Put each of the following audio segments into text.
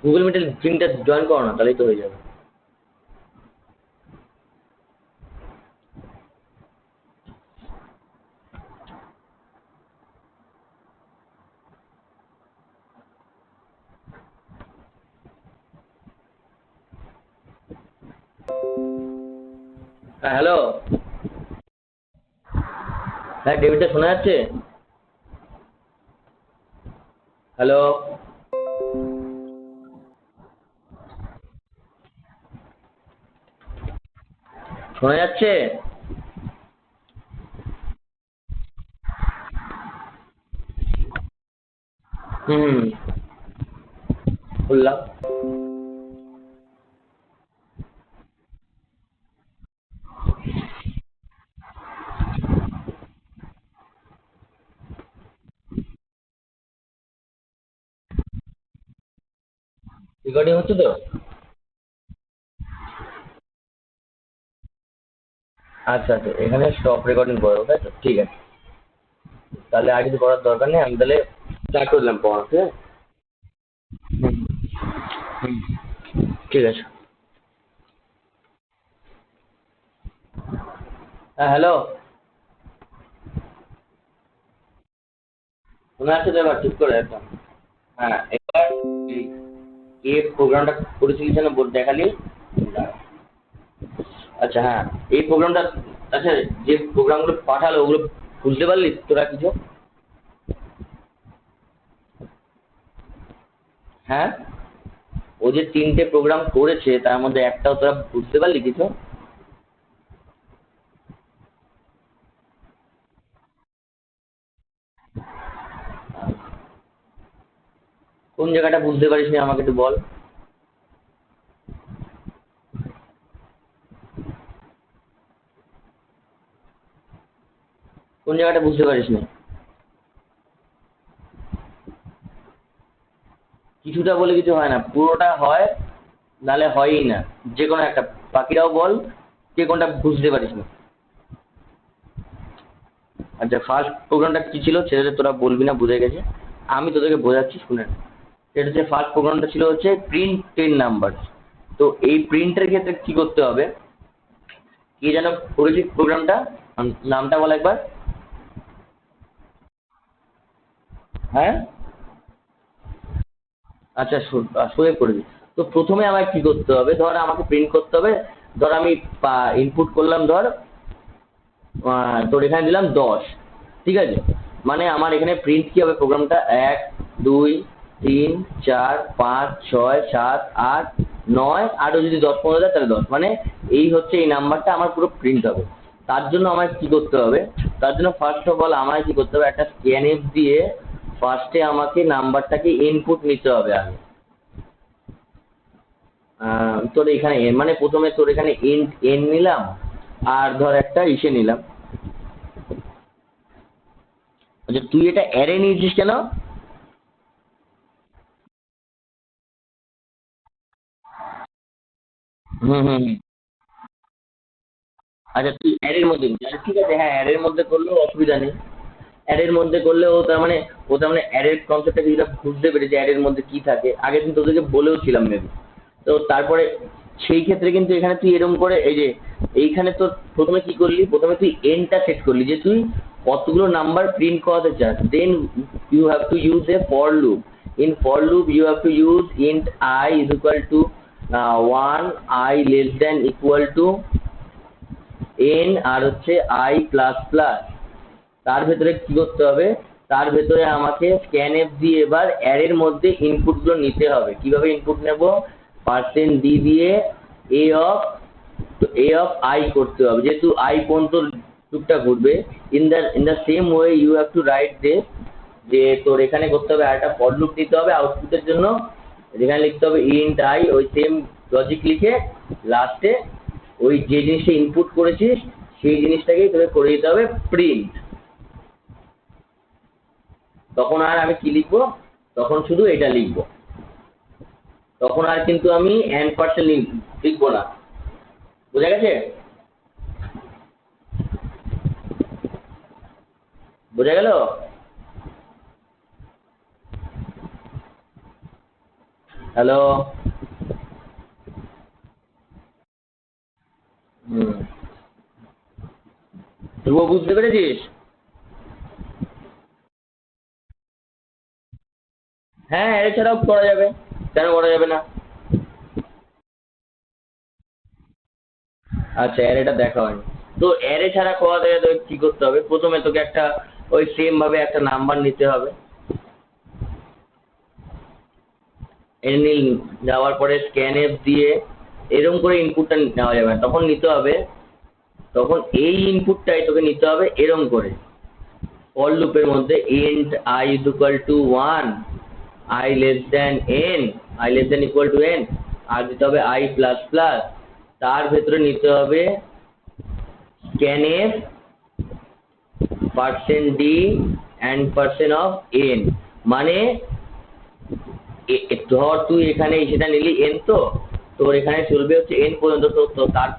Google মিটের লিঙ্কটা join করো না, তাহলেই তো হয়ে যাবে। হ্যাঁ হ্যালো। হ্যাঁ ডেভিডটা শোনা যাচ্ছে? হ্যালো। শোনা যাচ্ছে? হুম, বললাম। রেকর্ডিং হচ্ছে তো? আচ্ছা আচ্ছা, এখানে স্টপ রেকর্ডিং করো, তাই তো? ঠিক আছে। তাহলে আর কিছু করার দরকার নেই, আমি তাহলে স্টার্ট করলাম পড়া, ঠিক আছে? হুম হুম, ঠিক আছে। হ্যাঁ হ্যালো। শোনা যাচ্ছে তো এবার ঠিক করে একদম? হ্যাঁ এবার কে প্রোগ্রামটা করেছিলি যেন দেখালি? আচ্ছা হ্যাঁ, এই প্রোগ্রামটা, আচ্ছা, যে প্রোগ্রামগুলো পাঠালো ওগুলো বুঝতে পারলি তোরা কিছু? হ্যাঁ, ও যে তিনটে প্রোগ্রাম করেছে তার মধ্যে একটাও তোরা বুঝতে পারলি কিছু? কোন জায়গাটা বুঝতে পারিসনি আমাকে একটু বল। কোন জায়গাটা বুঝতে পারিসনি? কিছুটা বলে কিছু হয় না, পুরোটা হয়, নালে হয়ই না। যে কোনো একটা, বাকিটাও বল, কে কোনটা বুঝতে পারিসনি। আচ্ছা, ফার্স্ট প্রোগ্রামটা কি ছিল সেটা তোরা বলবি না, বুঝে গেছে। আমি তোদেরকে বোঝাচ্ছি, শুনে নে। সেটা হচ্ছে ফার্স্ট প্রোগ্রামটা ছিল হচ্ছে প্রিন্ট 10 নাম্বার। তো এই প্রিন্টের ক্ষেত্রে কি করতে হবে? কে যেন করেছিস প্রোগ্রামটা? নামটা বল একবার। হ্যাঁ, আচ্ছা শোয়ে করে দিই। তো প্রথমে আমার কি করতে হবে, ধর আমাকে প্রিন্ট করতে হবে। ধর আমি ইনপুট করলাম, ধর তোর এখানে দিলাম 10, ঠিক আছে? মানে আমার এখানে প্রিন্ট কি হবে প্রোগ্রামটা, 1 2 3 4 5 6 7 8 9, আরো যদি 10 15 দেয় তাহলে 10, মানে এই হচ্ছে এই নাম্বারটা আমার পুরো প্রিন্ট হবে। তার জন্য আমায় কি করতে হবে? তার জন্য ফার্স্ট অফ অল আমায় কি করতে হবে, একটা স্ক্যানএফ দিয়ে ফার্স্টে আমাকে নাম্বারটাকে ইনপুট নিতে হবে আগে। তোর এখানে মানে প্রথমে তোর এখানে ইন্ট এন নিলাম, আর ধর একটা ইসে নিলাম। আচ্ছা, তুই এটা অ্যারে নিয়েছিস কেন? হুম হুম হুম। আচ্ছা তুই অ্যারের মধ্যে নিচ্ছিস। আচ্ছা ঠিক আছে, হ্যাঁ অ্যারের মধ্যে করলেও অসুবিধা নেই। অ্যারের মধ্যে করলে ও তার মানে অ্যারের কনসেপ্টটা কিছুটা বুঝতে পেরেছে, অ্যারের মধ্যে কি থাকে, আগের দিন তোদেরকে বলেও ছিলাম মেবি। তো তারপরে সেই ক্ষেত্রে কিন্তু এখানে তুই এরকম করে, এই যে এইখানে তোর প্রথমে কি করলি, প্রথমে তুই এনটা সেট করলি যে তুই কতগুলো নাম্বার প্রিন্ট করাতে চাস, then you have to use a for loop. In for loop you have to use int i is equal to 1, i less than equal to n, আর হচ্ছে আই প্লাস প্লাস। তার ভেতরে কি করতে হবে, তার ভেতরে আমাকে স্ক্যানএফ দিয়ে এবার অ্যারের মধ্যে ইনপুট গুলো নিতে হবে। কিভাবে ইনপুট নেব? পার্সেন্ট ডি দিয়ে এ অফ আই করতে হবে, যেহেতু আই পর্যন্ত লুপটা ঘুরবে। In the same way you have to write this, যে তোর এখানে করতে হবে আরেকটা ফর লুপ নিতে হবে আউটপুটের জন্য। যেখানে লিখতে হবে ইন্ট আই, ওই সেম লজিক লিখে লাস্টে ওই যে জিনিসটা ইনপুট করেছিস সেই জিনিসটাকেই তোকে করে দিতে হবে প্রিন্ট। তখন আর আমি কি লিখবো, তখন শুধু এটা লিখবো, তখন আর কিন্তু আমি অ্যান্ড পার্সেন্ট লিখবো না। বোঝা গেছে? বোঝা গেল? হ্যালো। হুম, ধ্রুব বুঝতে পেরেছিস? হ্যাঁ, অ্যারে ছাড়াও করা যাবে, কেন করা যাবে না? আচ্ছা, অ্যারেটা দেখা হয়নি। তো অ্যারে ছাড়া করাতে গেলে তোকে কি করতে হবে, প্রথমে তোকে একটা ওই সেম ভাবে একটা নাম্বার নিতে হবে। যাওয়ার পরে স্ক্যান এফ দিয়ে এরকম করে ইনপুটটা নেওয়া যাবে না, তখন নিতে হবে, তখন এই ইনপুটটাই তোকে নিতে হবে এরম করে ফর লুপের মধ্যে int I is equal to 1, I less than n, I less than equal to n, আর দিতে হবে I plus plus, তার ভেতরে নিতে হবে scanf %d and % of n, মানে ধর তুই এখানে সেটা নিলি n, তো তোর এখানে চলবে হচ্ছে n পর্যন্ত, তো তার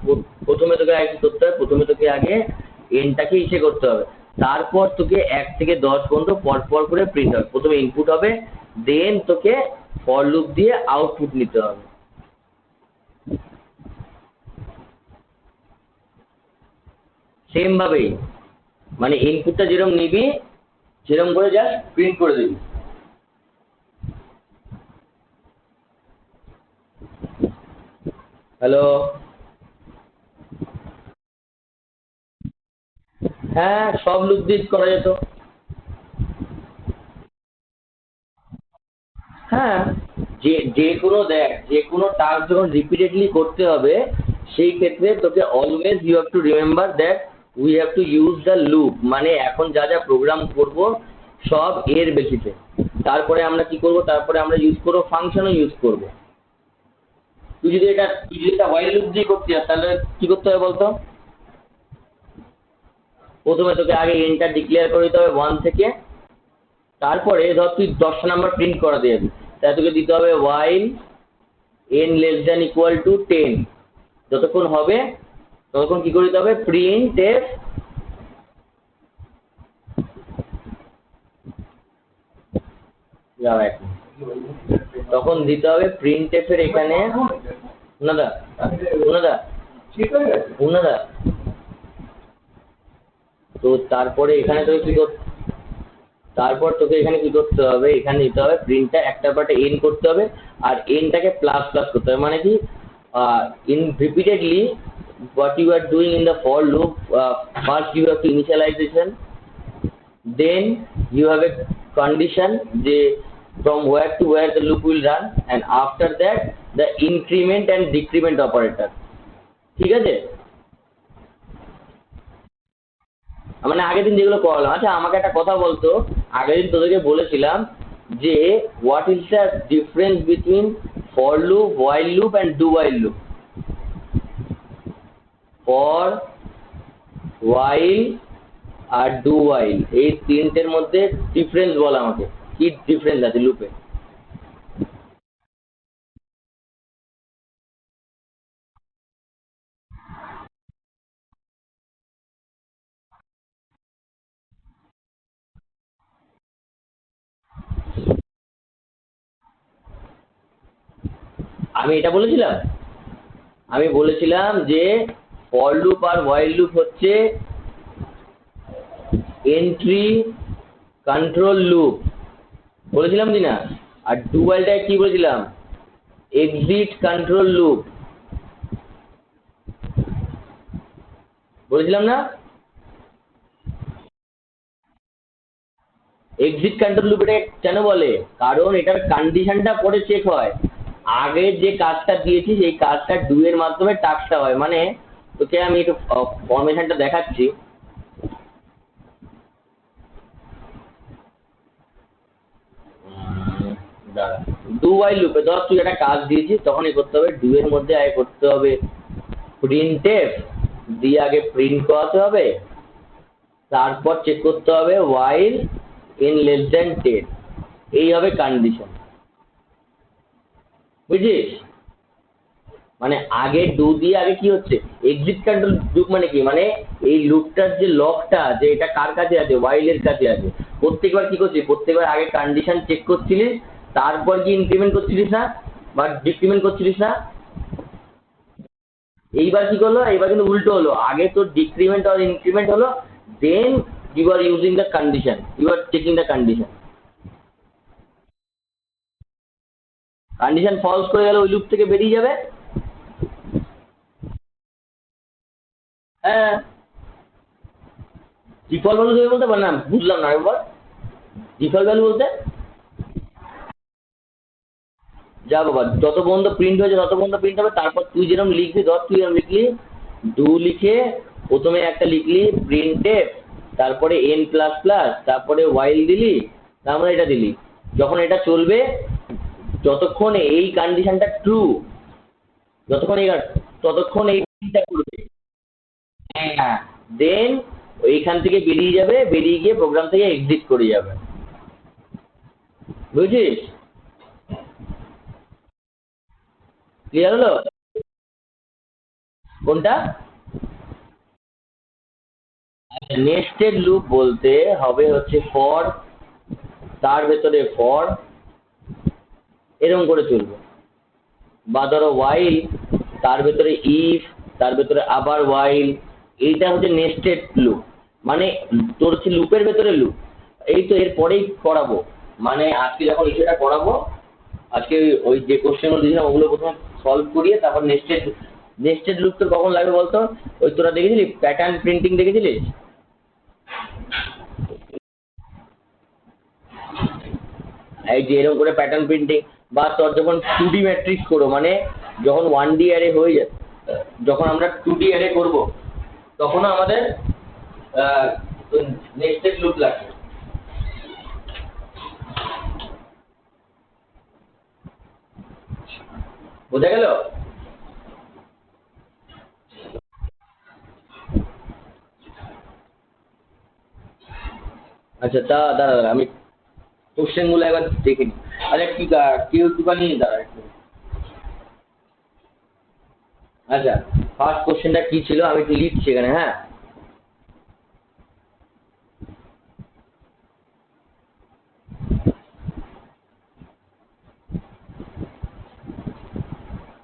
প্রথমে তোকে আগে কি করতে হবে, প্রথমে তোকে আগে nটাকে ইসে করতে হবে, তারপর তোকে 1 থেকে 10 পর্যন্ত পরপর করে প্রিন্ট হবে, প্রথমে ইনপুট হবে, দেন তোকে ফর লুপ দিয়ে আউটপুট নিতে হবে। সেম ভাবেই, মানে ইনপুটটা যেরকম নিবি সেরকম করে জাস্ট প্রিন্ট করে দিবি। হ্যালো। হ্যাঁ, সব লুপ দিয়ে করা যেত। হ্যাঁ, যে কোনো দেখ, যে কোনো টাস্ক যখন রিপিটেডলি করতে হবে সেই ক্ষেত্রে তোকে always you have to remember that we have to use the loop, মানে এখন যা যা প্রোগ্রাম করব সব এর বেসিসে, তারপরে আমরা কি করব, তারপরে আমরা ইউজ করবো ফাংশনও ইউজ করব। তুই যদি এটা হোয়াইল লুপ দিয়ে করতে চাস তাহলে কি করতে হবে বলতো, প্রথমে তোকে আগে এনটা ডিক্লেয়ার করে দিতে হবে 1 থেকে, তারপরে ধর তুই 10টা নাম্বার প্রিন্ট করাতে যাবি, তাহলে তোকে দিতে হবে while n less than equal to 10, যতক্ষণ হবে ততক্ষণ কি করে দিতে হবে প্রিন্ট এফ, তখন দিতে হবে প্রিন্ট এফ এর এখানে উনাদা উনাদা উনাদা, তো তারপরে এখানে তোকে কি করতে, তারপর তোকে এখানে কি করতে হবে, এখানে দিতে হবে প্রিন্টটা একটার পর একটা এন করতে হবে, আর এনটাকে প্লাস প্লাস করতে হবে, মানে কি in repeatedly what you are doing in the for loop, first you have to initialization, then you have a condition যে from where to where the loop will run, and after that the increment and decrement operator, ঠিক আছে? মানে আগের দিন যেগুলো করালাম। আচ্ছা, আমাকে একটা কথা বলতো, আগের দিন তোদেরকে বলেছিলাম যে what is the difference between for loop, while loop and do while loop? For, while আর ডু হোয়াইল, এই তিনটের মধ্যে ডিফারেন্স বল আমাকে, কি ডিফারেন্স আছে লুপে? আমি এটা বলেছিলাম, আমি বলেছিলাম যে ফর লুপ আর হোয়াইল লুপ হচ্ছে এন্ট্রি কন্ট্রোল লুপ, বলেছিলাম কি না? আর ডু হোয়াইলটা কি বলেছিলাম? এক্সিট কন্ট্রোল লুপ, বলেছিলাম না? এক্সিট কন্ট্রোল লুপ এটা কেন বলে, কারণ এটার কন্ডিশনটা পরে চেক হয়, আগে যে কাজটা দিয়েছি সেই কাজটা ডু এর মাধ্যমে টাস্কটা হয়, মানে তোকে আমি একটু ফরমেশনটা দেখাচ্ছি। দাঁড়া, ডু হোয়াইল লুপে ধর তুই একটা কাজ দিয়েছিস, তখনই করতে হবে ডু এর মধ্যে আগে করতে হবে প্রিন্টএফ দিয়ে আগে প্রিন্ট করাতে হবে, তারপর চেক করতে হবে while n less than 10, এই হবে কন্ডিশন, বুঝছিস? মানে আগে ডু দিয়ে আগে কি হচ্ছে এক্সিট কন্ট্রোল লুপ, মানে কি, মানে এই লুপটার যে লকটা যে এটা কার কাছে আছে, while এর কাছে আছে, প্রত্যেকবার কি করছিস, প্রত্যেকবার আগে কন্ডিশন চেক করছিলিস, তারপর কি ইনক্রিমেন্ট করছিলিস না? বা ডিক্রিমেন্ট করছিলিস না। এইবার কি করলো, এইবার কিন্তু উল্টো হলো, আগে তোর ডিক্রিমেন্ট আর ইনক্রিমেন্ট হলো, then you are using the condition, you are checking the condition. Condition false করে গেলে ওই লুপ থেকে বেরিয়ে যাবে। হ্যাঁ, ডিফল্ট ভ্যালু দেবে বলতে পার না, বুঝলাম না একবার। ডিফল্ট ভ্যালু বলতে যা বাবা, যত পর্যন্ত প্রিন্ট হয়েছে তত পর্যন্ত প্রিন্ট হবে, তারপর তুই যেরকম লিখবি, ধর তুই যেরকম লিখলি ডু লিখে প্রথমে একটা লিখলি প্রিন্টএফ, তারপরে এন প্লাস প্লাস, তারপরে ওয়াইল দিলি, তারপরে এটা দিলি, যখন এটা চলবে যতক্ষণ এই কন্ডিশনটা ট্রু, যতক্ষণ এই ততক্ষণ এইটা করবে। হ্যাঁ, দেন এইখান থেকে বেরিয়ে যাবে, বেরিয়ে গিয়ে প্রোগ্রাম থেকে এক্সিট করে যাবে। বুঝছিস? ক্লিয়ার হলো? কোনটা? নেস্টেড লুপ বলতে হবে হচ্ছে ফর, তার ভেতরে ফর এরকম করে চলবে, বা ধরো ওয়াইল, তার ভেতরে ইফ, তার ভেতরে আবার ওয়াইল, এইটা হচ্ছে নেস্টেড লুপ। মানে তোর হচ্ছে লুপের ভেতরে লুপ। এই তো এর পরেই করাবো, মানে আজকে যখন ইস্যুটা করাবো, আজকে ওই যে কোশ্চেনগুলো দিয়েছিলাম ওগুলো প্রথমে সলভ করিয়ে তারপর নেস্টেড, নেস্টেড লুপ তো কখন লাগবে বলতো? ওই তোরা দেখেছিলি প্যাটার্ন প্রিন্টিং দেখেছিলিস? এই যে এরকম করে প্যাটার্ন প্রিন্টিং, বা তোর যখন 2D ম্যাট্রিক্স করো, মানে যখন 1D অ্যারে হয়ে যায়, যখন আমরা 2D অ্যারে করবো তখনও আমাদের নেস্টেড লুপ লাগবে। বোঝা গেল? আচ্ছা, দাঁড়া দাঁড়া, আমি কোশ্চেন গুলো একবার দেখে নিই। আরে কি কেউ একটুখানি দাঁড়া একটু। আচ্ছা, ফার্স্ট কোশ্চেনটা কি ছিল আমি একটু লিখছি এখানে, হ্যাঁ।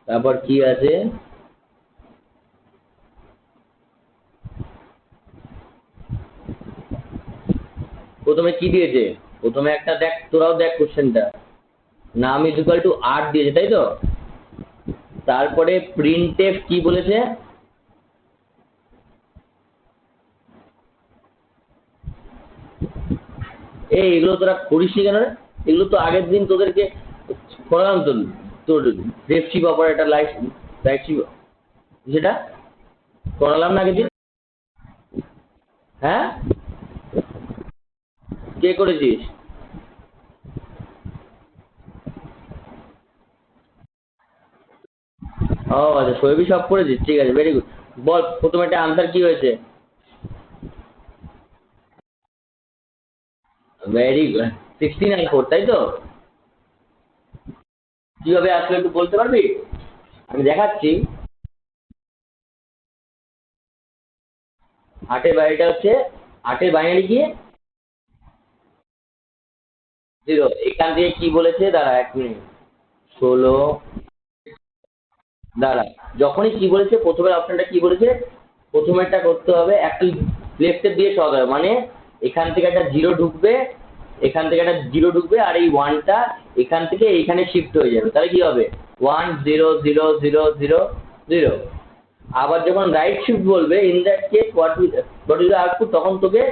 তারপর কি আছে, প্রথমে কি দিয়েছে, প্রথমে একটা দেখ, তোরাও দেখ কোশ্চেনটা, নাম ইজ ইকুয়াল টু 8 দিয়েছে, তাই তো? তারপরে প্রিন্টএফ কি বলেছে, এগুলো তোরা করিসনি কেন রে? এগুলো তো আগের দিন তোদেরকে করালাম তো, তোর ডেফশিপ অপারেটর লাইট লাইটশিপ, যেটা করালাম না আগের দিন। হ্যাঁ, কে করেছিস? ও আচ্ছা, সবই সব করেছিস, ঠিক আছে, ভেরি গুড। বল প্রথমে একটা আনসার কি হয়েছে? ভেরি গুড, 16 আর 4, তাই তো? কিভাবে আসলে একটু বলতে পারবি? আমি দেখাচ্ছি। 8-এর বাইরেটা হচ্ছে, 8-এর বাইনারি কি 0, এখান থেকে কি বলেছে, দাঁড়া 1 মিনিট, 16, দাঁড়া, যখনই কি বলেছে প্রথমের অপশনটা কি বলেছে, প্রথমেরটা করতে হবে একটা লেফটের দিয়ে সরাতে হবে, মানে এখান থেকে একটা জিরো ঢুকবে, এখান থেকে একটা জিরো ঢুকবে, আর এই ওয়ানটা এখান থেকে এইখানে শিফট হয়ে যাবে, তাহলে কি হবে 1 0 0 0 0 0। আবার যখন রাইট শিফট বলবে, in that case what is the output, তখন তোকে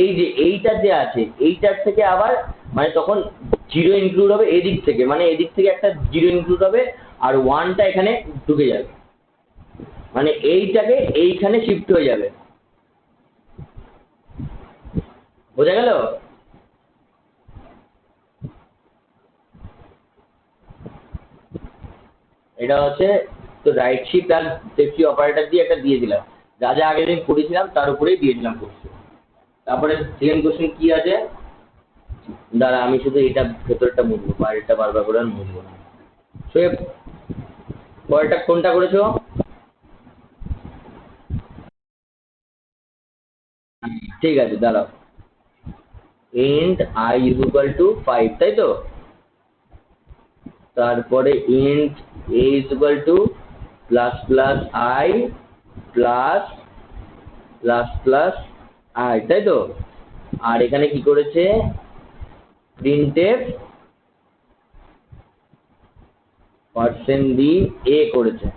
এই যে এইটা যে আছে এইটার থেকে আবার, মানে তখন জিরো ইনক্লুড হবে এদিক থেকে, মানে এদিক থেকে একটা জিরো ইনক্লুড হবে, আর ওয়ানটা এখানে ঢুকে যাবে, মানে এইটাকে এইখানে শিফট হয়ে যাবে। বোঝা গেল? এটা হচ্ছে তো রাইট শিফট আর সেফটি অপারেটর দিয়ে একটা দিয়ে দিলাম, যা যা আগের দিন করেছিলাম তার উপরেই দিয়েছিলাম কোশ্চেন। তারপরে সেকেন্ড কোশ্চেন কি আছে, দাঁড়া আমি শুধু এটা ভেতরটা মুছবো, বাইরেটা বারবার করে আর মুছবো না। শোয়েব, পরেরটা কোনটা করেছো? ঠিক আছে, দাঁড়াও, int I is equal two 5, তাই তো? তারপরে int a is equal two plus plus I plus plus plus I, তাই তো? আর এখানে কি করেছে, প্রিন্টএফ %d a করেছে।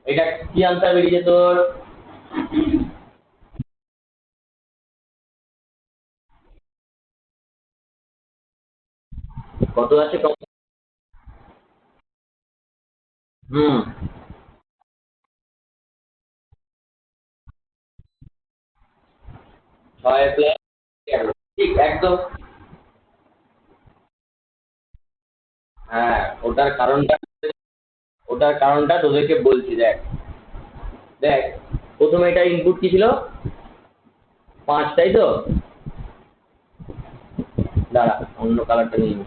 এটা কি আনসার বেরিয়েছে তোর? কত আছে? হুম, 6 প্লাস 11, ঠিক একদম। হ্যাঁ, ওটার কারণটা তোদেরকে বলছি। দেখ দেখ প্রথমে এটা ইনপুট কি ছিল, 5, তাই তো? দাঁড়া, অন্য কালারটা নিয়ে নি।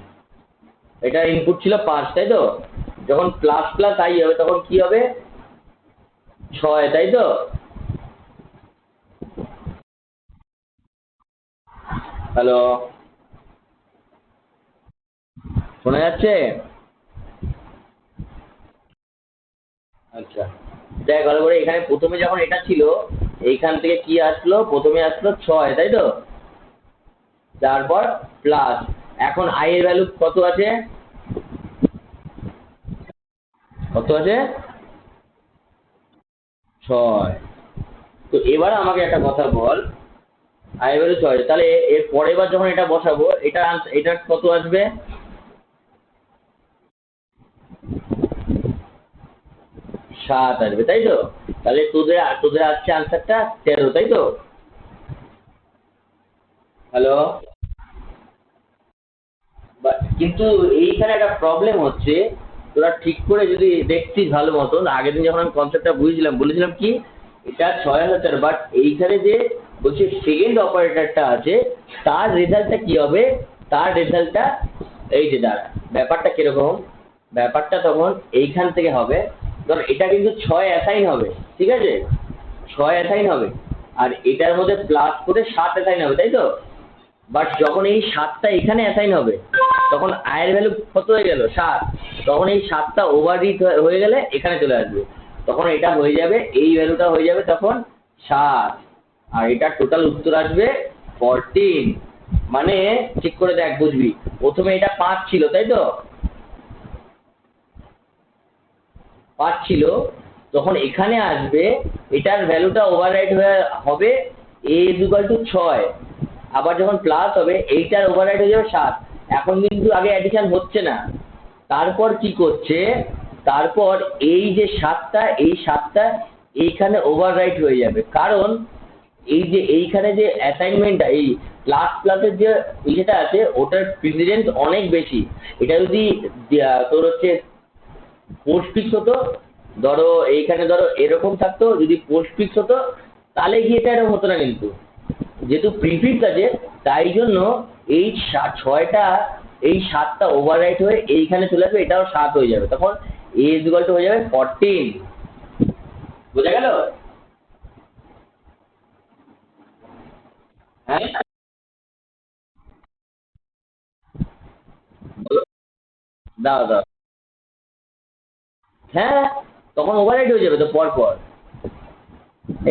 এটা ইনপুট ছিল 5, তাই তো? যখন প্লাস প্লাস আই হবে তখন কি হবে, 6, তাই তো? হ্যালো, শোনা যাচ্ছে? আচ্ছা, দেখ ভালো করে, এখানে প্রথমে যখন এটা ছিল, এইখান থেকে কি আসলো, প্রথমে আসলো 6, তাই তো? তারপর প্লাস, এখন আই এর ভ্যালু কত আছে? কত আছে? 6। তো এবার আমাকে একটা কথা বল, আই এর ভ্যালু 6, তাহলে এর পরের বার যখন এটা বসাবো, এটা কত আসবে? 7 আসবে, তাই তো? তাহলে তোদের তোদের আসছে আনসারটা 13, তাই তো? হ্যালো, কিন্তু এইখানে একটা প্রবলেম হচ্ছে, তোরা ঠিক করে যদি দেখতিস ভালো মতন, আগের দিন যখন আমি কনসেপ্টটা বুঝেছিলাম, বলেছিলাম কি এটা 6,000, বাট এইখানে যে বলছে সেকেন্ড অপারেটরটা আছে, তার রেজাল্টটা কি হবে, তার রেজাল্টটা এই যে দাঁড়া, ব্যাপারটা কিরকম, ব্যাপারটা তখন এইখান থেকে হবে, ধর এটা কিন্তু 6 অ্যাসাইন হবে, ঠিক আছে? 6 অ্যাসাইন হবে, আর এটার মধ্যে প্লাস করে 7 অ্যাসাইন হবে, তাই তো? বাট যখন এই 7টা এখানে অ্যাসাইন হবে, তখন আয়ের ভ্যালু কত হয়ে গেল, 7। তখন এই 7টা ওভাররিড হয়ে গেলে এখানে চলে আসবে, তখন এটা হয়ে যাবে, এই ভ্যালুটা হয়ে যাবে তখন 7, আর এটা টোটাল উত্তর আসবে 14। মানে ঠিক করে দেখ, বুঝবি, প্রথমে এটা 5 ছিল, তাই তো? 5 ছিল, তখন এখানে আসবে, এটার ভ্যালুটা ওভাররাইট হয়ে হবে a ইজ ইকুয়াল টু 6, আবার যখন প্লাস হবে এইটার ওভাররাইট হয়ে যাবে 7। এখন কিন্তু আগে অ্যাডিশন হচ্ছে না, তারপর কি করছে, তারপর এই যে 7টা, এই 7টা এইখানে ওভাররাইট হয়ে যাবে, কারণ এই যে এইখানে যে অ্যাসাইনমেন্টটা, এই প্লাস প্লাসের যে ইয়েটা আছে, ওটার প্রিসিডেন্স অনেক বেশি। এটা যদি তোর হচ্ছে পোস্টফিক্স হতো, ধরো এইখানে ধরো এরকম থাকতো, যদি পোস্টফিক্স হতো তাহলে গিয়ে এটা এরকম হতো না, কিন্তু যেহেতু প্রিফিক্স আছে, তাই জন্য এই 6টা, এই 7টা ওভাররাইট হয়ে এইখানে চলে আসবে, এটাও 7 হয়ে যাবে, তখন a ইজ ইকুয়াল টু হয়ে যাবে 14। বোঝা গেল? হ্যাঁ, দাও দাও, হ্যাঁ, তখন ওভাররাইট হয়ে যাবে তো পর পর।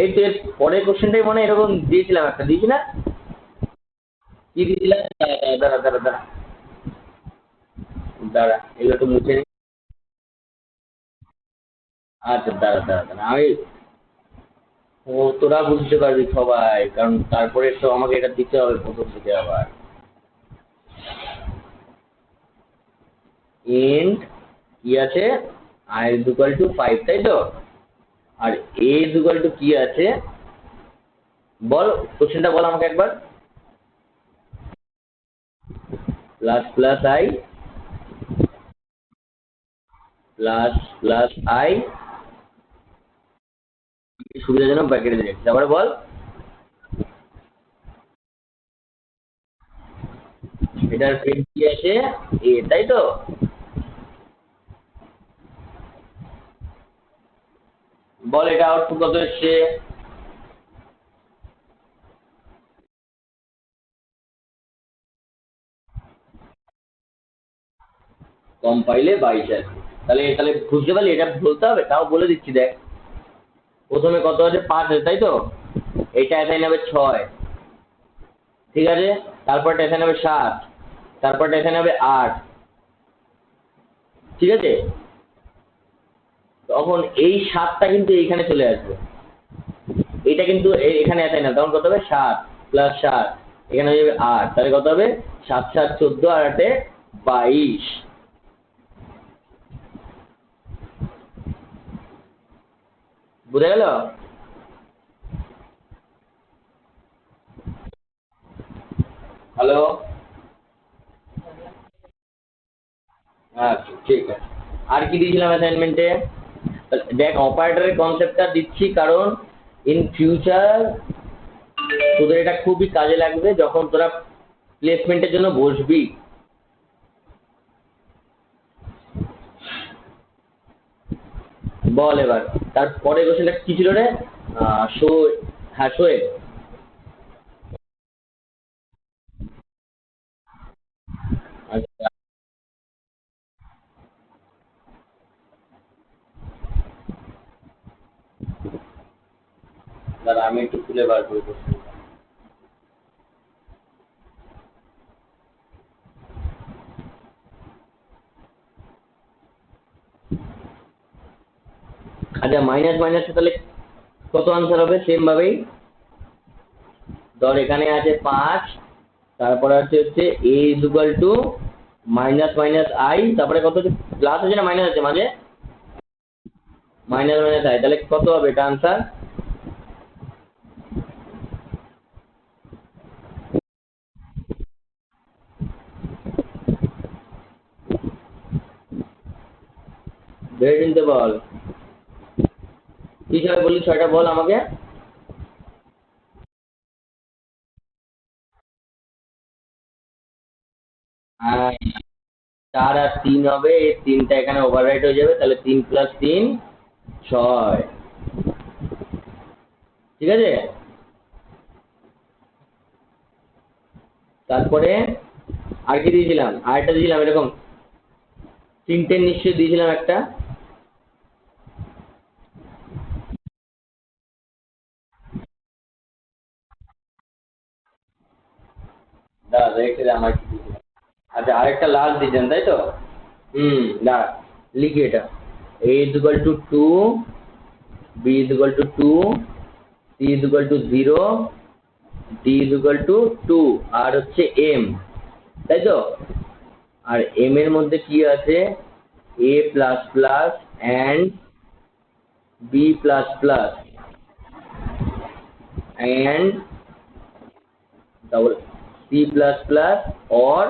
এই তো এর পরের কোশ্চেনটাই মনে হয় এরকম দিয়েছিলাম, একটা দিয়েছি না? কি দিয়েছিলাম, দাঁড়া দাঁড়া দাঁড়া দাঁড়া, এগুলো একটু মুছে নিই। আচ্ছা, দাঁড়া দাঁড়া দাঁড়া, তোরা বুঝতে পারবি সবাই, কারণ তারপরে তো আমাকে এটা দিতে হবে প্রথম থেকে আবার। ইন্ট কি আছে, i ইজ ইকুয়াল টু 5, তাই তো? আর a ইজ ইকুয়াল টু কি আছে, বল, কোশ্চেনটা বল আমাকে একবার। Plus plus I plus plus I, সুবিধাজনক ব্র্যাকেটে দিয়েছি, তারপরে বল। এটার প্রিন্ট কি আছে, a, তাই তো? বল এটা আউটপুট কত এসছে? কম পাইলে 22 আসবে। তাহলে তাহলে বুঝতে পারলি, এটা বলতে হবে, তাও বলে দিচ্ছি দেখ। প্রথমে কত আছে, 5 আছে তাই তো, এটা এখানে হবে 6, ঠিক আছে, তারপরটা এখানে হবে 7, তারপরটা এখানে হবে 8, ঠিক আছে। তখন এই 7টা কিন্তু এইখানে চলে আসবে, এটা কিন্তু এখানে আসে না, তখন কত হবে 7 প্লাস 7, এখানে হয়ে যাবে 8, তাহলে কত হবে 7 7 14 আর 8 22। বুঝা গেল? হ্যালো? আচ্ছা ঠিক আছে। আর কি দিয়েছিলাম অ্যাসাইনমেন্টে? দেখ, অপারেটরের কনসেপ্টটা দিচ্ছি কারণ ইন ফিউচার তোদের এটা খুবই কাজে লাগবে যখন তোরা প্লেসমেন্টের জন্য বসবি। বল এবার, তারপরে কোশ্চেনটা কি ছিল রে? শো, হ্যাঁ শোয়ে। আচ্ছা, দাঁড়া আমি একটু খুলে বার করি কোশ্চেনটা। আচ্ছা, মাইনাস মাইনাস তাহলে কত আনসার হবে সেম ভাবেই? ধর এখানে আছে 5, তারপরে হচ্ছে a is equal to minus minus i, তারপরে কত হচ্ছে, প্লাস আছে না মাইনাস আছে মাঝে? মাইনাস মাইনাস আই, তাহলে কত হবে এটা আনসার? ভেবে চিনতে বল, কি হিসাবে বললি 6টা বল আমাকে। 4 আর 3 হবে, এই 3টা এখানে ওভাররাইট হয়ে যাবে, তাহলে 3 প্লাস 3 6, ঠিক আছে। তারপরে আর কি দিয়েছিলাম, আরেকটা দিয়েছিলাম এরকম, 3টে নিশ্চয়ই দিয়েছিলাম একটা। দাঁড়া দেখে আমার কি দিয়েছিলাম। আচ্ছা, আরেকটা লাস্ট দিয়েছেন তাই তো? দাঁড়া লিখি এটা। a is equal to 2, b is equal to 2, c is equal to 0, d is equal to 2, আর হচ্ছে m, তাই তো। আর m এর মধ্যে কি আছে, a plus plus and b plus plus and double c plus plus or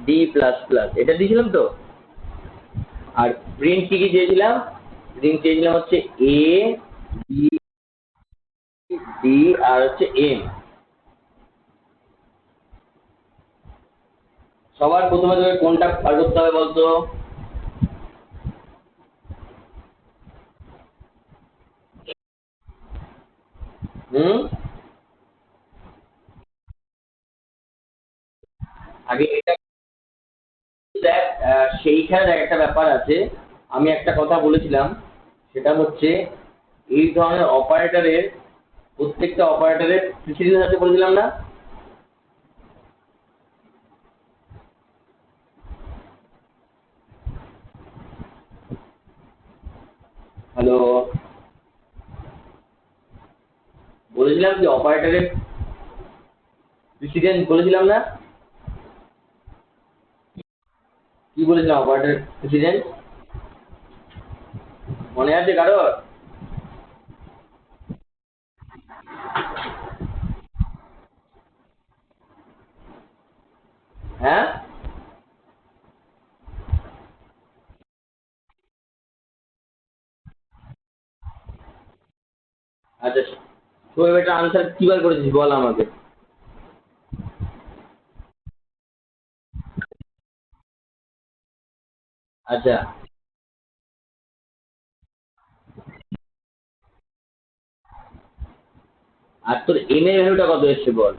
d plus plus, এটা দিয়েছিলাম তো। আর প্রিন্ট কি কি চেয়েছিলাম? প্রিন্ট চেয়েছিলাম হচ্ছে a, b, d আর হচ্ছে m। সবার প্রথমে তোকে কোনটা বার করতে হবে বলতো? হুম, আগে এটা দেখ। সেইখানে দেখ একটা ব্যাপার আছে, আমি একটা কথা বলেছিলাম, সেটা হচ্ছে এই ধরনের অপারেটরের, প্রত্যেকটা অপারেটরের প্রিসিডেন্স আছে বলেছিলাম না? হ্যালো, বলেছিলাম কি অপারেটরের প্রিসিডেন্স বলেছিলাম না? কি বলেছিলাম অপারেটরের প্রিসিডেন্স, মনে আছে কারোর? হ্যাঁ, আচ্ছা, তো এটা আনসার কি বার করেছিস বল আমাকে। আচ্ছা, আর তোর এম এর ভ্যালুটা কত এসছে বল?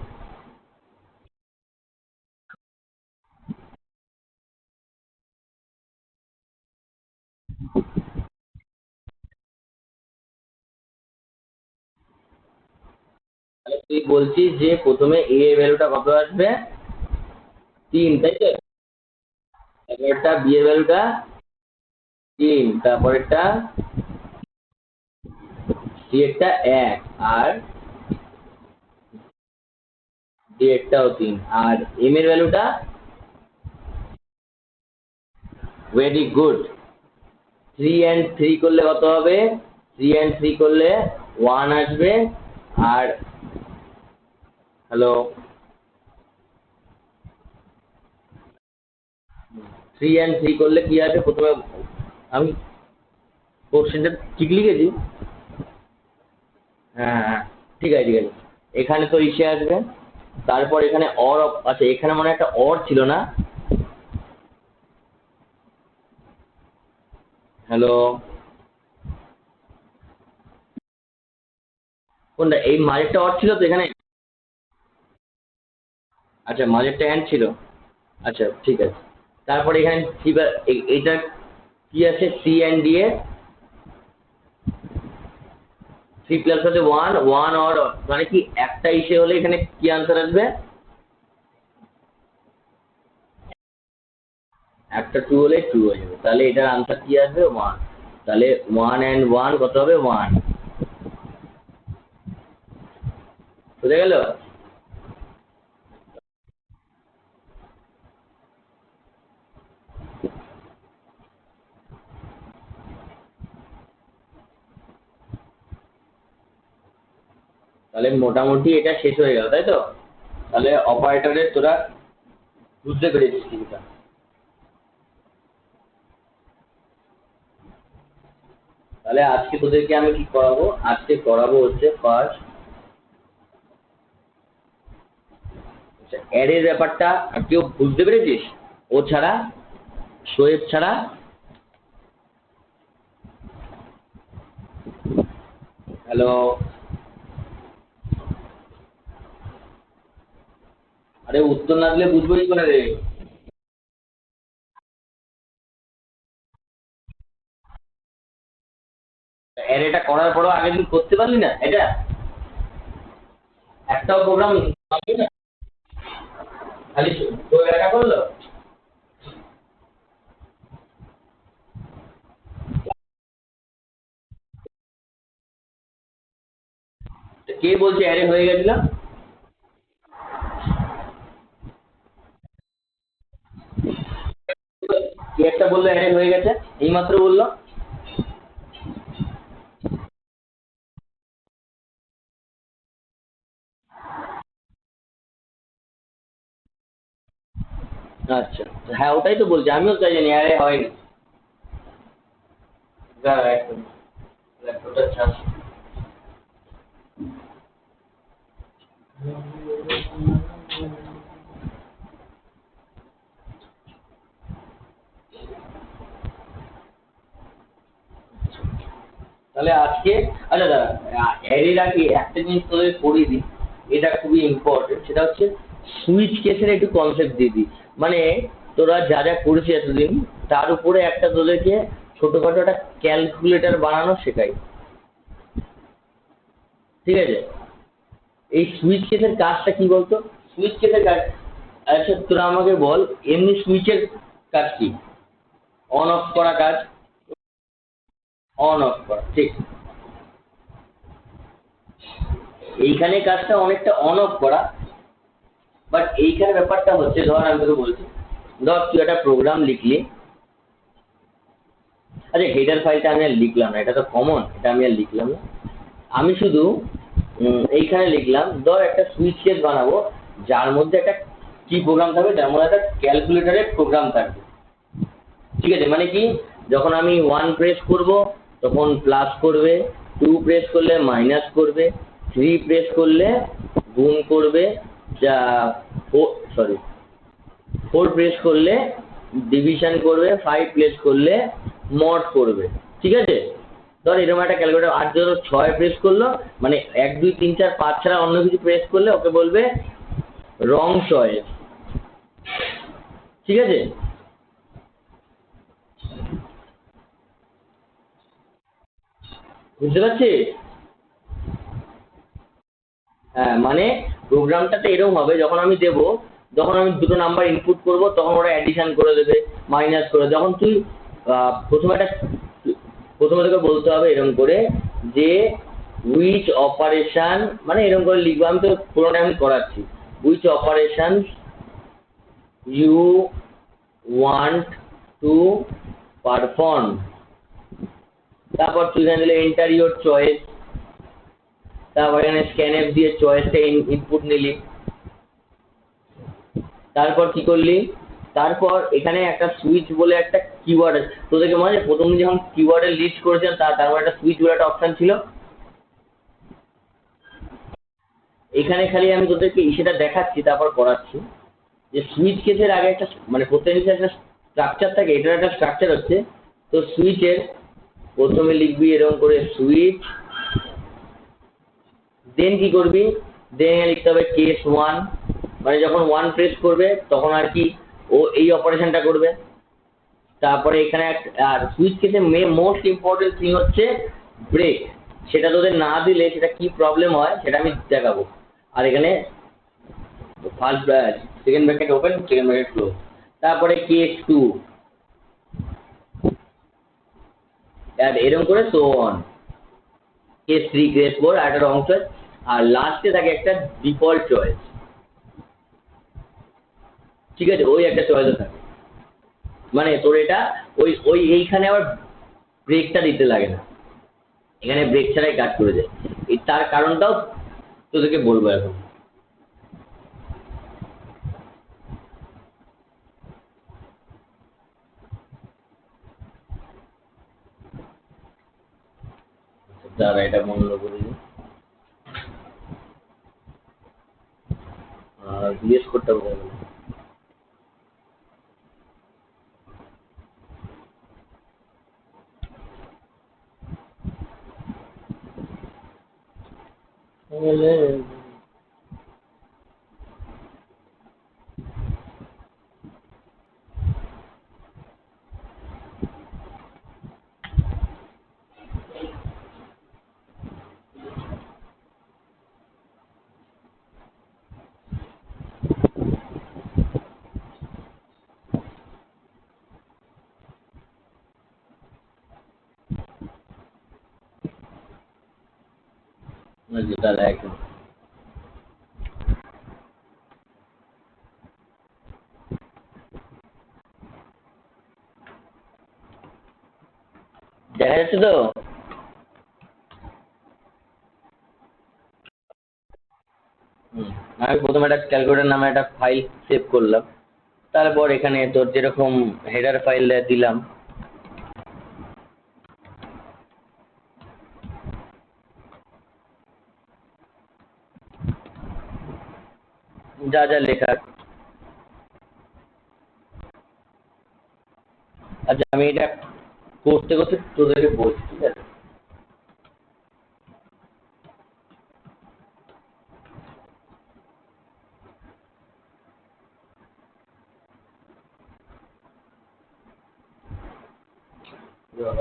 তাহলে তুই বলছিস যে প্রথমে এ এর ভ্যালুটা কত আসবে? 3, তাই তো? তারপরেরটা বি এর ভ্যালুটা 3, তারপরেরটা সি এরটা 1, আর ডি এরটাও 3, আর এম এর ভ্যালুটা? Very good. 3 and 3 করলে কত হবে? 3 and 3 করলে 1 আসবে। আর হ্যালো, 3 and 3 করলে কি আসবে প্রথমে? আমি কোশ্চেনটা ঠিক লিখেছি? হ্যাঁ হ্যাঁ, ঠিক আছে ঠিক আছে। এখানে তো ইসে আসবে, তারপর এখানে অর আচ্ছা, এখানে মনে হয় একটা অর ছিল না? হ্যালো, কোনটা? এই মাঝেরটা অর ছিল তো এখানে? আচ্ছা, মাঝেরটা অ্যান্ড ছিল। আচ্ছা ঠিক আছে। তারপরে এখানে এইটা কি আছে? সি অ্যান্ড ডি এর 3 প্লাস হচ্ছে 1, 1 অর মানে কি একটা ইসে হলে এখানে কি আনসার আসবে? একটা 2 হলে 2 হয়ে যাবে, তাহলে এটার আনসার কি আসবে? 1। তাহলে 1 and 1 কত হবে? 1। বুঝে গেল? তাহলে মোটামুটি এটা শেষ হয়ে গেল, তাই তো? তাহলে অপারেটরের তোরা বুঝতে পেরেছিস কিছুটা। তাহলে আজকে তোদেরকে আমি কি করাবো? আজকে করাবো হচ্ছে ফার্স্ট অ্যারের ব্যাপারটা। কেউ বুঝতে পেরেছিস? ও ছাড়া, শোয়েব ছাড়া? হ্যালো, আরে উত্তর না দিলে বুঝবো কি করে রে? অ্যারেটা করার পরও আগের দিন করতে পারলি না এটা? একটাও প্রোগ্রাম পাবি না, খালি তোর একা করলো? কে বলছে অ্যারে হয়ে গেছিল? কে একটা বললো অ্যারে হয়ে গেছে? এইমাত্র বললো। আচ্ছা, হ্যাঁ ওটাই তো বলছি, আমিও তাই জানি অ্যারে হয়নি। দাঁড়া একটু, ল্যাপটপটা চার্জ। তাহলে আজকে, আচ্ছা দাঁড়া, অ্যারের আগে একটা জিনিস তোদের পড়িয়ে দিই, এটা খুবই ইম্পর্টেন্ট, সেটা হচ্ছে সুইচ কেসের একটু কনসেপ্ট দিয়ে দিই। মানে তোরা যা যা করেছিস এতদিন, তার উপরে একটা তোদেরকে ছোটখাটো একটা ক্যালকুলেটর বানানো শেখাই, ঠিক আছে? এই সুইচ কেসের কাজটা কি বলতো? সুইচ কেসের কাজ, আচ্ছা তোরা আমাকে বল, এমনি সুইচের কাজ কি? অন অফ করা কাজ, অন অফ করা, ঠিক। এইখানে কাজটা অনেকটা অন অফ করা, বাট এইখানে ব্যাপারটা হচ্ছে, ধর আমি তোকে বলছি, ধর তুই একটা প্রোগ্রাম লিখলি। আচ্ছা, হেডার ফাইলটা আমি আর লিখলাম না, এটা তো কমন, এটা আমি আর লিখলাম না। আমি শুধু এইখানে লিখলাম, ধর একটা সুইচ কেস বানাবো, যার মধ্যে একটা কি প্রোগ্রাম থাকবে? যার মধ্যে একটা ক্যালকুলেটরের প্রোগ্রাম থাকবে, ঠিক আছে? মানে কি, যখন আমি 1 প্রেস করব তখন প্লাস করবে, 2 প্রেস করলে মাইনাস করবে, 3 প্রেস করলে গুণ করবে, যা সরি 4 প্রেস করলে ডিভিশন করবে, 5 প্রেস করলে মড করবে, ঠিক আছে? ধর এরকম একটা ক্যালকুলেটর। আর ধরো 6 প্রেস করলো, মানে 1 2 3 4 5 ছাড়া অন্য কিছু প্রেস করলে ওকে বলবে রং চয়েস, ঠিক আছে? বুঝতে পারছিস? হ্যাঁ, মানে প্রোগ্রামটাতে এরকম হবে, যখন আমি দেবো, যখন আমি দুটো নাম্বার ইনপুট করব তখন ওরা অ্যাডিশন করে দেবে, মাইনাস করে, যখন তুই প্রথমে একটা, প্রথমে তোকে বলতে হবে এরকম করে যে উইচ অপারেশন, মানে এরকম করে লিখবো, আমি তো পুরোটা আমি করাচ্ছি, which operation you want to perform, তারপর তুই এখানে দিলে এন্টার ইউর চয়েস, তারপর এখানে স্ক্যানএফ দিয়ে চয়েসটা ইনপুট নিলি, তারপর কি করলি, তারপর এখানে একটা সুইচ বলে একটা কিওয়ার্ড আছে, তোদেরকে মনে আছে প্রথম দিন যখন কিওয়ার্ডের লিস্ট করেছিলাম তারপর একটা সুইচ বলে একটা অপশন ছিল, এখানে খালি আমি তোদেরকে সেটা দেখাচ্ছি তারপর করাচ্ছি, যে সুইচ কেসের আগে একটা, মানে প্রত্যেক জিনিসের একটা স্ট্রাকচার থাকে, এটার একটা স্ট্রাকচার হচ্ছে, তো সুইচের প্রথমে লিখবি এরকম করে সুইচ, দেন কি করবি, দেন লিখতে হবে কেস ওয়ান, মানে যখন ওয়ান প্রেস করবে তখন আর কি ও এই অপারেশনটা করবে, তারপরে এখানে আর সুইচ কেসে মোস্ট ইম্পর্টেন্ট থিং হচ্ছে ব্রেক, সেটা তোদের না দিলে সেটা কি প্রবলেম হয় সেটা আমি দেখাবো। আর এখানে first second bracket open, second bracket close, তারপরে কেস টু, এরকম করে so on, case three, case four, একটা অংশ, আর লাস্টে থাকে একটা ডিফল্ট চয়েস, ঠিক আছে, ওই একটা চয়েসও থাকে, মানে তোর এটা ওই ওই এইখানে আবার ব্রেকটা দিতে লাগে না, এখানে ব্রেক ছাড়াই কাজ করে যায়, তার কারণটাও তোদেরকে বলবো এখন। দাঁড়া এটা বন্ধ করে দিই, জিজ্ঞেস করতে হবে। দাঁড়া একদম, দেখা যাচ্ছে তো? আমি প্রথমে একটা ক্যালকুলেটর নামে একটা ফাইল সেভ করলাম, তারপর এখানে তোর যেরকম হেডার ফাইল দিলাম, যা যা লেখার, আচ্ছা আমি এটা করতে করতে তোদেরকে বলছি, ঠিক আছে?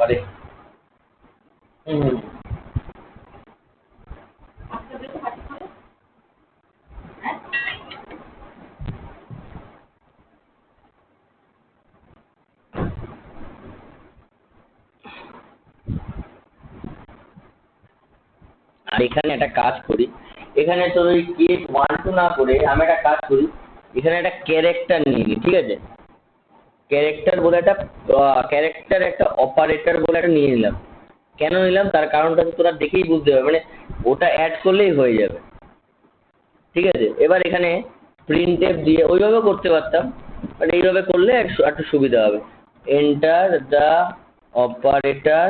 আরে হুম, আর এখানে একটা কাজ করি, এখানে তোর ওই কেস ওয়ান টু না করে আমি একটা কাজ করি, এখানে একটা ক্যারেক্টার নিয়ে নিই, ঠিক আছে, ক্যারেক্টার বলে একটা ক্যারেক্টার একটা অপারেটর বলে একটা নিয়ে নিলাম, কেন নিলাম তার কারণটা তো তোরা দেখেই বুঝতে পারবে, মানে ওটা অ্যাড করলেই হয়ে যাবে, ঠিক আছে? এবার এখানে প্রিন্টএফ দিয়ে ওইভাবেও করতে পারতাম, বাট এইভাবে করলে একটু সুবিধা হবে, enter the operator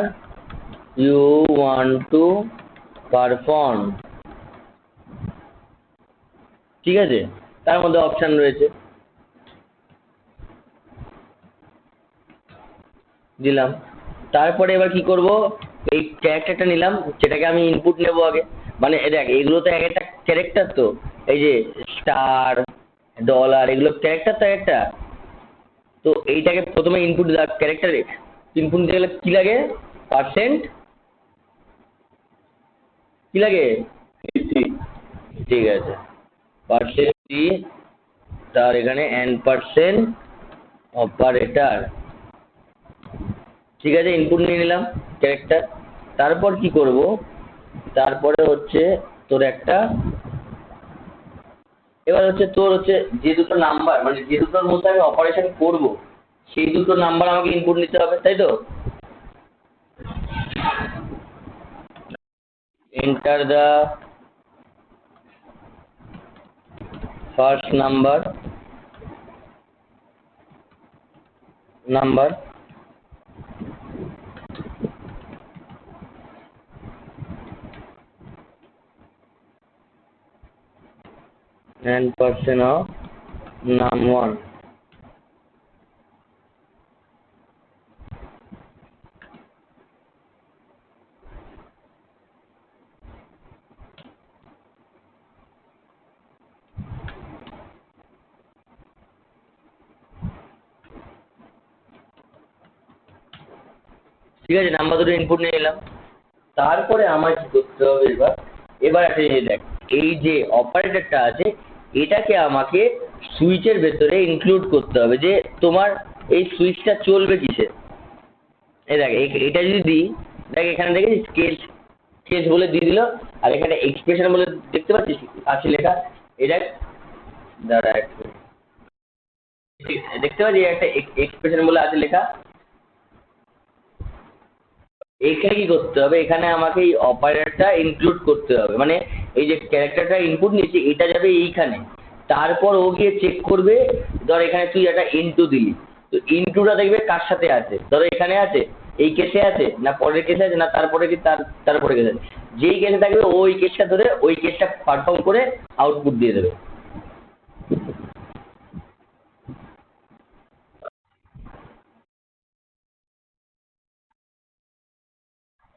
you want to perform, ঠিক আছে, তার মধ্যে অপশন রয়েছে, দিলাম, তারপরে এবার কি করব, এই ক্যারেক্টারটা নিলাম, যেটাকে আমি ইনপুট নেব আগে, মানে দেখ এগুলো তো এক একটা ক্যারেক্টার, তো এই যে স্টার, ডলার, এগুলো ক্যারেক্টার তো একটা, তো এইটাকে প্রথমে ইনপুট ক্যারেক্টারে ইনপুট দিতে গেলে কি লাগে, পার্সেন্ট কি লাগে? ঠিক আছে, পার্সেন্ট সি, তার এখানে n পার্সেন্ট অপারেটর। ঠিক আছে, ইনপুট নিয়ে নিলাম ক্যারেক্টার। তারপর কি করব, তারপরে হচ্ছে তোর একটা, এবার হচ্ছে তোর হচ্ছে যে দুটো নাম্বার, মানে যে দুটোর মধ্যে আমি অপারেশন করব সেই দুটো নাম্বার আমাকে ইনপুট নিতে হবে, তাই তো? Enter the first number and percent of num1। ঠিক আছে, নাম্বার দুটো ইনপুট নিয়ে নিলাম। তারপরে আমার কি করতে হবে, এবার একটা জিনিস দেখ, এই যে অপারেটরটা আছে এটাকে আমাকে সুইচের ভেতরে ইনক্লুড করতে হবে, যে তোমার এই সুইচটা চলবে কিসে। এই দেখ, এটা যদি দিই, দেখ এখানে দেখেছিস কেস, কেস বলে দিয়ে দিল, আর এখানে এক্সপ্রেশন বলে দেখতে পাচ্ছিস আছে লেখা। এই দেখ, দাঁড়া একটু, দেখতে পাচ্ছি একটা এক্সপ্রেশন বলে আছে লেখা। এখানে কি করতে হবে, এখানে আমাকে এই অপারেটরটা ইনক্লুড করতে হবে, মানে এই যে ক্যারেক্টারটা ইনপুট নিয়েছি এটা যাবে এইখানে। তারপর ও গিয়ে চেক করবে, ধর এখানে তুই একটা ইনটু দিলি, তো ইনটুটা দেখবে কার সাথে আছে, ধরো এখানে আছে, এই কেসে আছে, না পরের কেসে আছে, না তারপরে কি তারপরে কেসে আছে। যেই কেসে থাকবে ওই কেসটা ধরে ওই কেসটা পারফর্ম করে আউটপুট দিয়ে দেবে।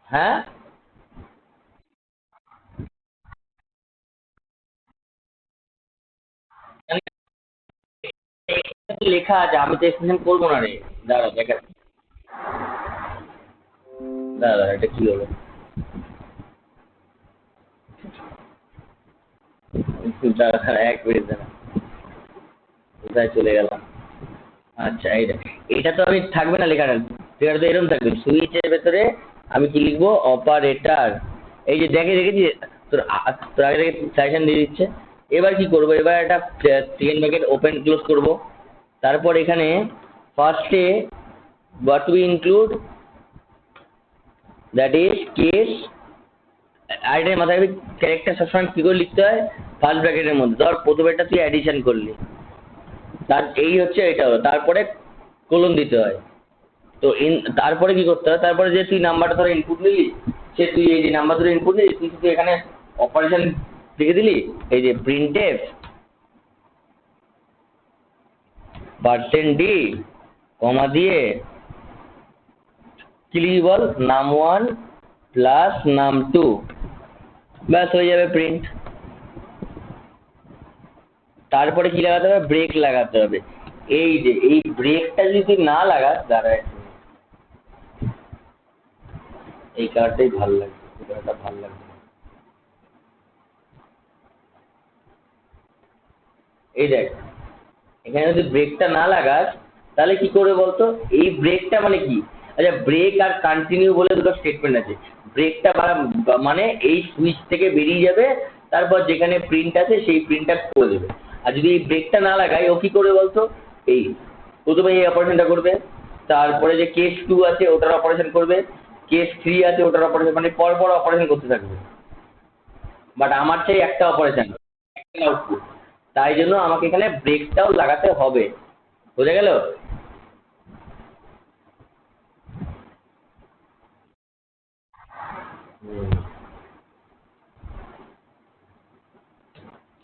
হ্যাঁ, লেখা আছে, আমি তো এক্সপ্লেন করবো না রে। দাঁড়া দেখা, দাঁড়া এটা কি হলো, দাঁড়া দাঁড়া, এক মিনিট দাঁড়া, কোথায় চলে গেলাম। আচ্ছা, এইটা, এটা তো আমি থাকবে না লেখাটা, লেখাটা তো এরকম থাকবে, সুইচের ভেতরে আমি কি লিখবো, অপারেটর। এই যে দেখেছি তোর তোর আগে থেকে সাজেশন দিয়ে দিচ্ছে। এবার কি করবো, এবার একটা সেকেন্ড ব্র্যাকেট ওপেন ক্লোজ করব। তারপর এখানে ফার্স্টে what we include, that is case। আর এটা মাথায় রাখবি, ক্যারেক্টার সবসময় কি করে লিখতে হয়, ফার্স্ট ব্র্যাকেটের মধ্যে। ধর প্রথমেরটা তুই অ্যাডিশন করলি, তার এই হচ্ছে এটা হলো, তারপরে কোলন দিতে হয়। তো তারপরে কি করতে হয়, তারপরে যে তুই নাম্বারটা ধরে ইনপুট নিলি, সে তুই এই যে নাম্বার ধরে ইনপুট নিলি, তুই শুধু এখানে অপারেশন লিখে দিলি, এই যে প্রিন্টএফ %d কমা দিয়ে কি লিখবি বল, num1 প্লাস num2, ব্যাস হয়ে যাবে প্রিন্ট। তারপরে কি লাগাতে হবে, ব্রেক লাগাতে হবে। এই যে এই ব্রেকটা যদি তুই না লাগাস, দাঁড়া এই কার্ডটাই ভালো লাগে, এই কার্ডটা ভালো লাগে। এই দেখ, এখানে যদি ব্রেকটা না লাগাস তাহলে কি করবে বলতো, এই ব্রেকটা মানে কি, আচ্ছা ব্রেক আর কন্টিনিউ বলে দুটো স্টেটমেন্ট আছে। ব্রেকটা মানে এই সুইচ থেকে বেরিয়ে যাবে, তারপর যেখানে প্রিন্ট আছে সেই প্রিন্টটা করে দেবে। আর যদি এই ব্রেকটা না লাগাই ও কি করবে বলতো, এই প্রথমে এই অপারেশনটা করবে, তারপরে যে কেস 2 আছে ওটার অপারেশন করবে, কেস 3 আছে ওটার অপারেশন, মানে পর পর অপারেশন করতে থাকবে। বাট আমার চাই একটা অপারেশন, একটা আউটপুট, তাই জন্য আমাকে এখানে ব্রেকটাও লাগাতে হবে। বোঝা গেল?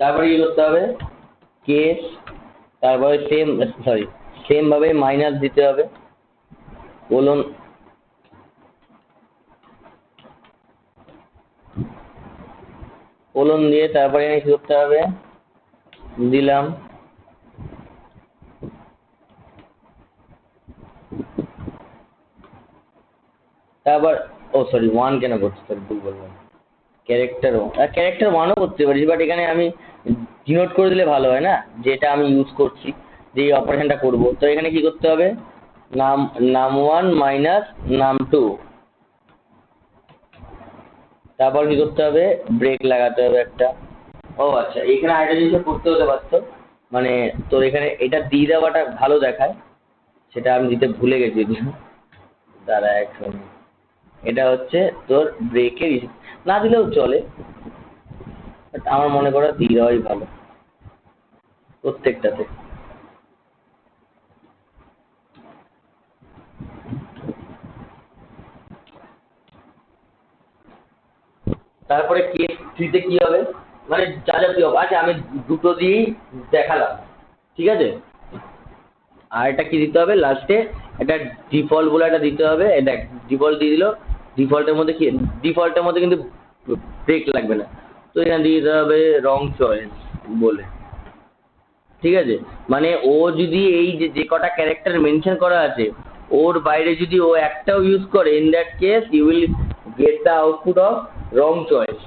তারপরে কি করতে হবে, কেস, তারপরে সেম ভাবে মাইনাস দিতে হবে, কোলন, কোলন দিয়ে তারপরে এখানে কি করতে হবে, দিলাম তারপর, ও সরি 1 কেন করছি, সরি ভুল বললাম, ক্যারেক্টার ওয়ানও করতে পারিস, বাট এখানে আমি ডিনোট করে দিলে ভালো হয় না, যেটা আমি ইউজ করছি, যে এই অপারেশনটা করবো। তো এখানে কি করতে হবে, নাম নাম ওয়ান মাইনাস নাম টু, তারপর কি করতে হবে, ব্রেক লাগাতে হবে একটা। ও আচ্ছা, এখানে আরেকটা জিনিস করতে হতে পারতো, মানে তোর এখানে এটা দিয়ে দেওয়াটা ভালো দেখায়, সেটা আমি দিতে ভুলে গেছি। দাঁড়া এক মিনিট। এটা হচ্ছে তোর ব্রেকের, না দিলেও চলে, বাট আমার মনে করো দিয়ে দেওয়াই ভালো প্রত্যেকটাতে। তারপরে কেস থ্রিতে কি হবে, মানে যা যা কি হবে, আচ্ছা আমি দুটো দিয়েই দেখালাম, ঠিক আছে। আর এটা কি দিতে হবে লাস্টে, একটা ডিফল্ট বলে একটা দিতে হবে। দেখ ডিফল্ট দিয়ে দিল, ডিফল্টের মধ্যে কি, ডিফল্টের মধ্যে কিন্তু ব্রেক লাগবে না, তো এখানে দিয়ে দিতে হবে রং চয়েস বলে, ঠিক আছে। মানে ও যদি এই যে যে কটা ক্যারেক্টার মেনশন করা আছে ওর বাইরে যদি ও একটাও ইউজ করে, in that case you will get the output of wrong choice.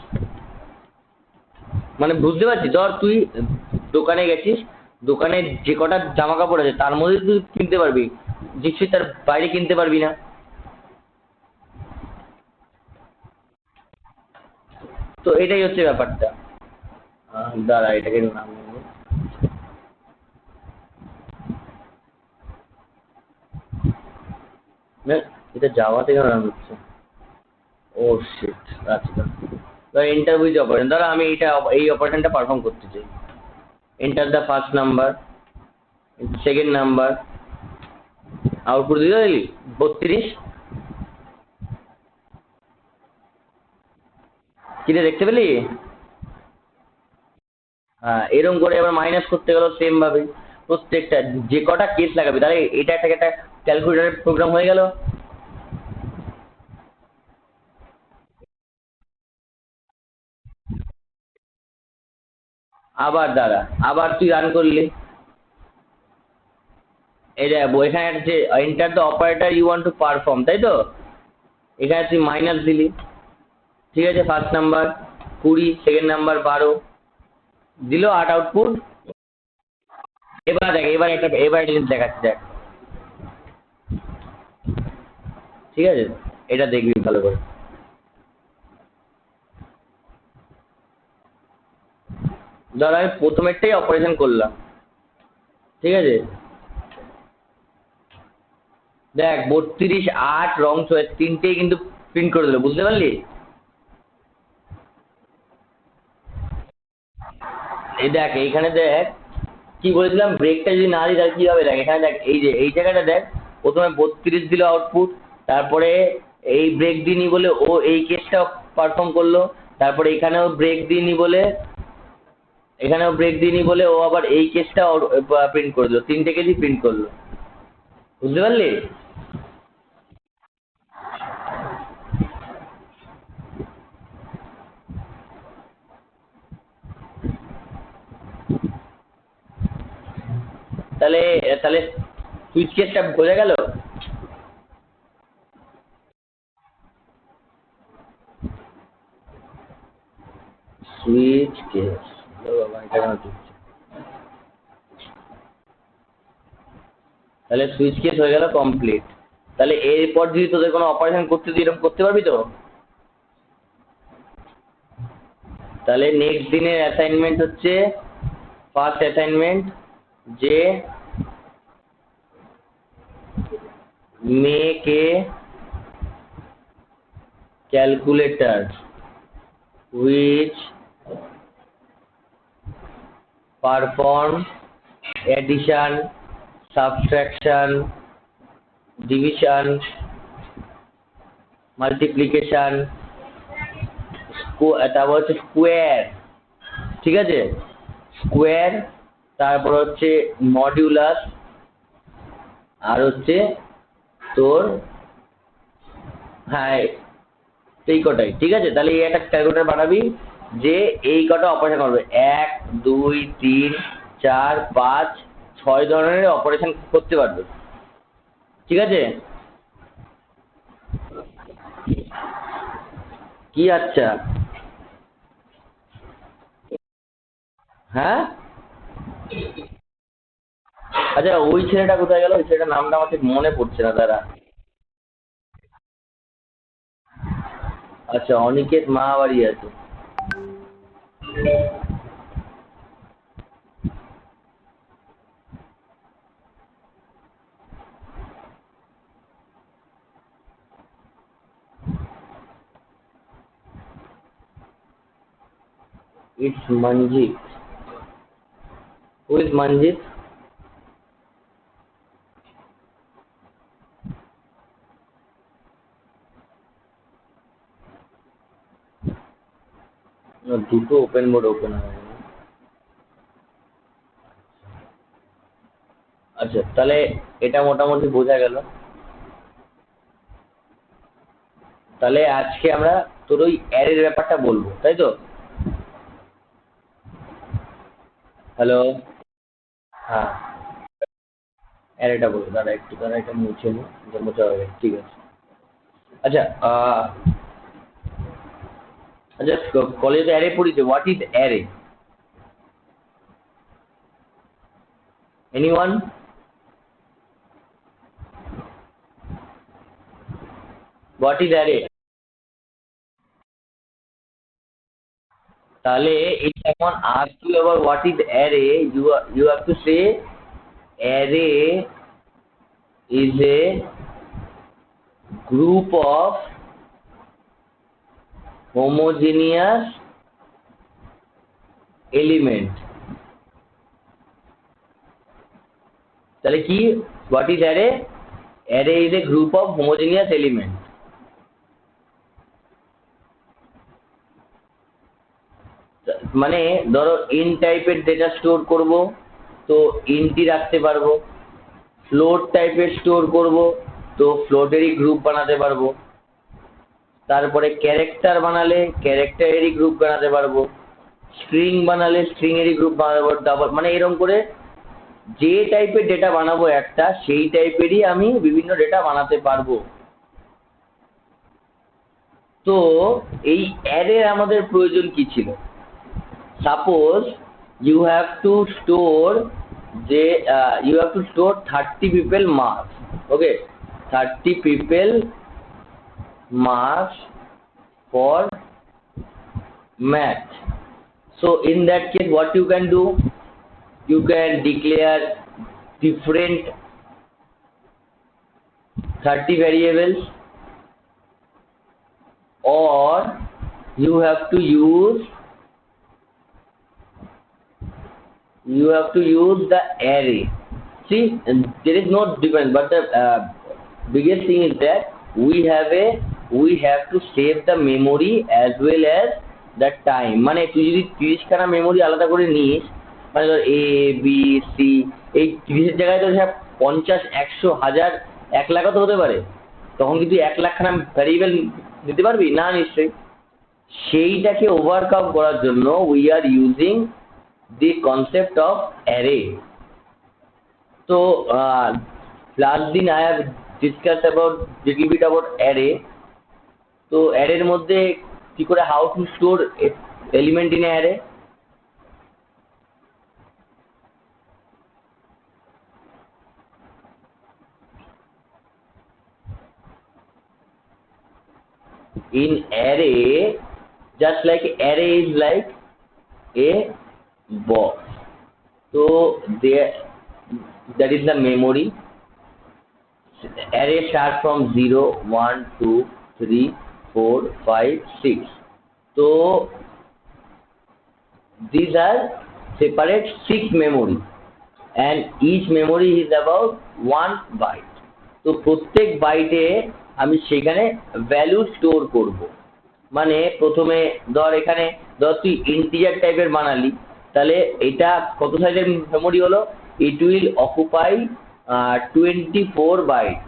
মানে বুঝতে পারছিস, ধর তুই দোকানে গেছিস, দোকানে যে কটা জামা কাপড় আছে তার মধ্যে তুই কিনতে পারবি, নিশ্চয়ই তার বাইরে কিনতে পারবি না। তো এটাই হচ্ছে ব্যাপারটা। দাঁড়া এটাকে নাম, এটা যাওয়াতে কেন রান হচ্ছে, ও শিট। আচ্ছা, এন্টার উইথ অপারেশন, ধরো আমি এই অপারেশনটা পারফর্ম করতে চাই। Enter the first number, second number, output দিয়ে দিলি 32। কিরে দেখতে পেলি? হ্যাঁ, এরকম করে এবার মাইনাস করতে গেল সেম ভাবে প্রত্যেকটা, যে কটা কেস লাগাবি, তাহলে এটা একটা ক্যালকুলেটরের প্রোগ্রাম হয়ে গেল। আবার দাঁড়া, আবার তুই রান করলি, এই দেখ এখানে যে enter the operator you want to perform, তাই তো, এখানে তুই মাইনাস দিলি, ঠিক আছে। ফার্স্ট নাম্বার 20, সেকেন্ড নাম্বার 12, দিল 8 আউটপুট। এবার দেখ, এবার একটা জিনিস দেখাচ্ছি, দেখ, ঠিক আছে, এটা দেখবি ভালো করে। ধর আমি প্রথমেরটাই অপারেশন করলাম, ঠিক আছে, দেখ 32, 8, রং চয়েস তিনটেই কিন্তু প্রিন্ট করে দিল, বুঝতে পারলি? এই দেখ এইখানে দেখ কি বলেছিলাম, ব্রেকটা যদি না দিই তাহলে কি হবে, দেখ এখানে দেখ, এই যে এই জায়গাটা দেখ, প্রথমে 32 দিল আউটপুট, তারপরে এই ব্রেক দিইনি বলে ও এই কেসটা পারফর্ম করলো, তারপরে এখানেও ব্রেক দিইনি বলে ও আবার এই কেসটা প্রিন্ট করে দিল, তিনটে কেসই প্রিন্ট করলো, বুঝতে পারলি? তাহলে তাহলে সুইচ কেসটা বোঝা গেল। সুইচ কেস, বাবা এটা কেন ঢুকছে? তাহলে সুইচ কেস হয়ে গেল কমপ্লিট। তাহলে এরপর যদি তোদের কোনো অপারেশন করতে দিই এরকম করতে পারবি তো? তাহলে নেক্সট দিনের অ্যাসাইনমেন্ট হচ্ছে, ফার্স্ট অ্যাসাইনমেন্ট, যে make a calculator which perform addition, subtraction, division, multiplication, তারপর হচ্ছে স্কোয়ার, ঠিক আছে, স্কোয়ার, তারপর হচ্ছে মডিউলাস, আর হচ্ছে তোর, হ্যাঁ এই কটাই, ঠিক আছে। তাহলে এই একটা ক্যালকুলেটর বানাবি যে এই কটা অপারেশন করবে, 1, 2, 3, 4, 5, 6 ধরনের অপারেশন করতে পারবে, ঠিক আছে। কি আচ্ছা, হ্যাঁ, আচ্ছা ওই ছেলেটা কোথায় গেল? ওই ছেলেটার নামটা আমার ঠিক মনে পড়ছে না, দাঁড়া। আচ্ছা, অনিকেত মাহাবাড়ি আছে। It's Manjit. Who is Manjit? না, দুটো ওপেন বোর্ড ওপেন হয়ে গেল। আচ্ছা, তাহলে এটা মোটামুটি বোঝা গেল। তাহলে আজকে আমরা তোর ওই অ্যারের ব্যাপারটা বলবো, তাই তো? হ্যালো। হ্যাঁ, অ্যারেটা বলবো, দাঁড়া একটু, দাঁড়া এটা মুছে নি, এটা মোছা হয়ে গেছে, ঠিক আছে। আচ্ছা, আচ্ছা, কলেজে অ্যারে পড়িছে, what is array? Anyone? What is array? তাহলে if someone asks you about what is array, you have to say array is a group of homogeneous element. তাহলে কি, what is array? Array is a group of homogeneous element. মানে ধরো int টাইপের data store করব, তো ইন্টই রাখতে পারবো। Float টাইপের স্টোর করব, তো ফ্লোটেরই গ্রুপ বানাতে পারবো। তারপরে ক্যারেক্টার বানালে ক্যারেক্টারেরই গ্রুপ বানাতে পারবো। স্ট্রিং বানালে স্ট্রিং এরই গ্রুপ বানাতে পারবো। তারপর মানে এরকম করে যে টাইপের ডেটা বানাবো একটা, সেই টাইপেরই আমি বিভিন্ন ডেটা বানাতে পারবো। তো এই অ্যারের আমাদের প্রয়োজন কি ছিল? Suppose you have to store, যে you have to store 30 people marks, okay, 30 people marks for math. So in that case, what you can do? You can declare different 30 variables, or you have to use the array. See, there is no difference, but the biggest thing is that we have to save the memory as well as the time. মানে তুই যদি 30 খানা memory আলাদা করে নিস, মানে ধর A B C, এই 30-এর জায়গায় তো সব 50, 100, 1000, 1 লাখও তো হতে পারে। তখন কি তুই 1 লাখ খানা ভ্যারিয়েবল দিতে পারবি না? নিশ্চয়ই। সেইটাকে ওভারকাম করার জন্য we are using the concept of array. So last দিন I have discussed about little bit about array. তো অ্যারের মধ্যে কি করে how to store element in array? In array, just like array is like a box, so there, that is the memory. Array start from 0, 1, 2, 3, 4, 5, 6. So these are separate 6 memory, and each memory is about 1 byte. তো প্রত্যেক বাইটে আমি সেখানে value store করব। মানে প্রথমে ধর এখানে ধর তুই ইন্টিজার টাইপের বানালি, তাহলে এটা কত সাইজের মেমোরি হলো? It will occupy 24 byte.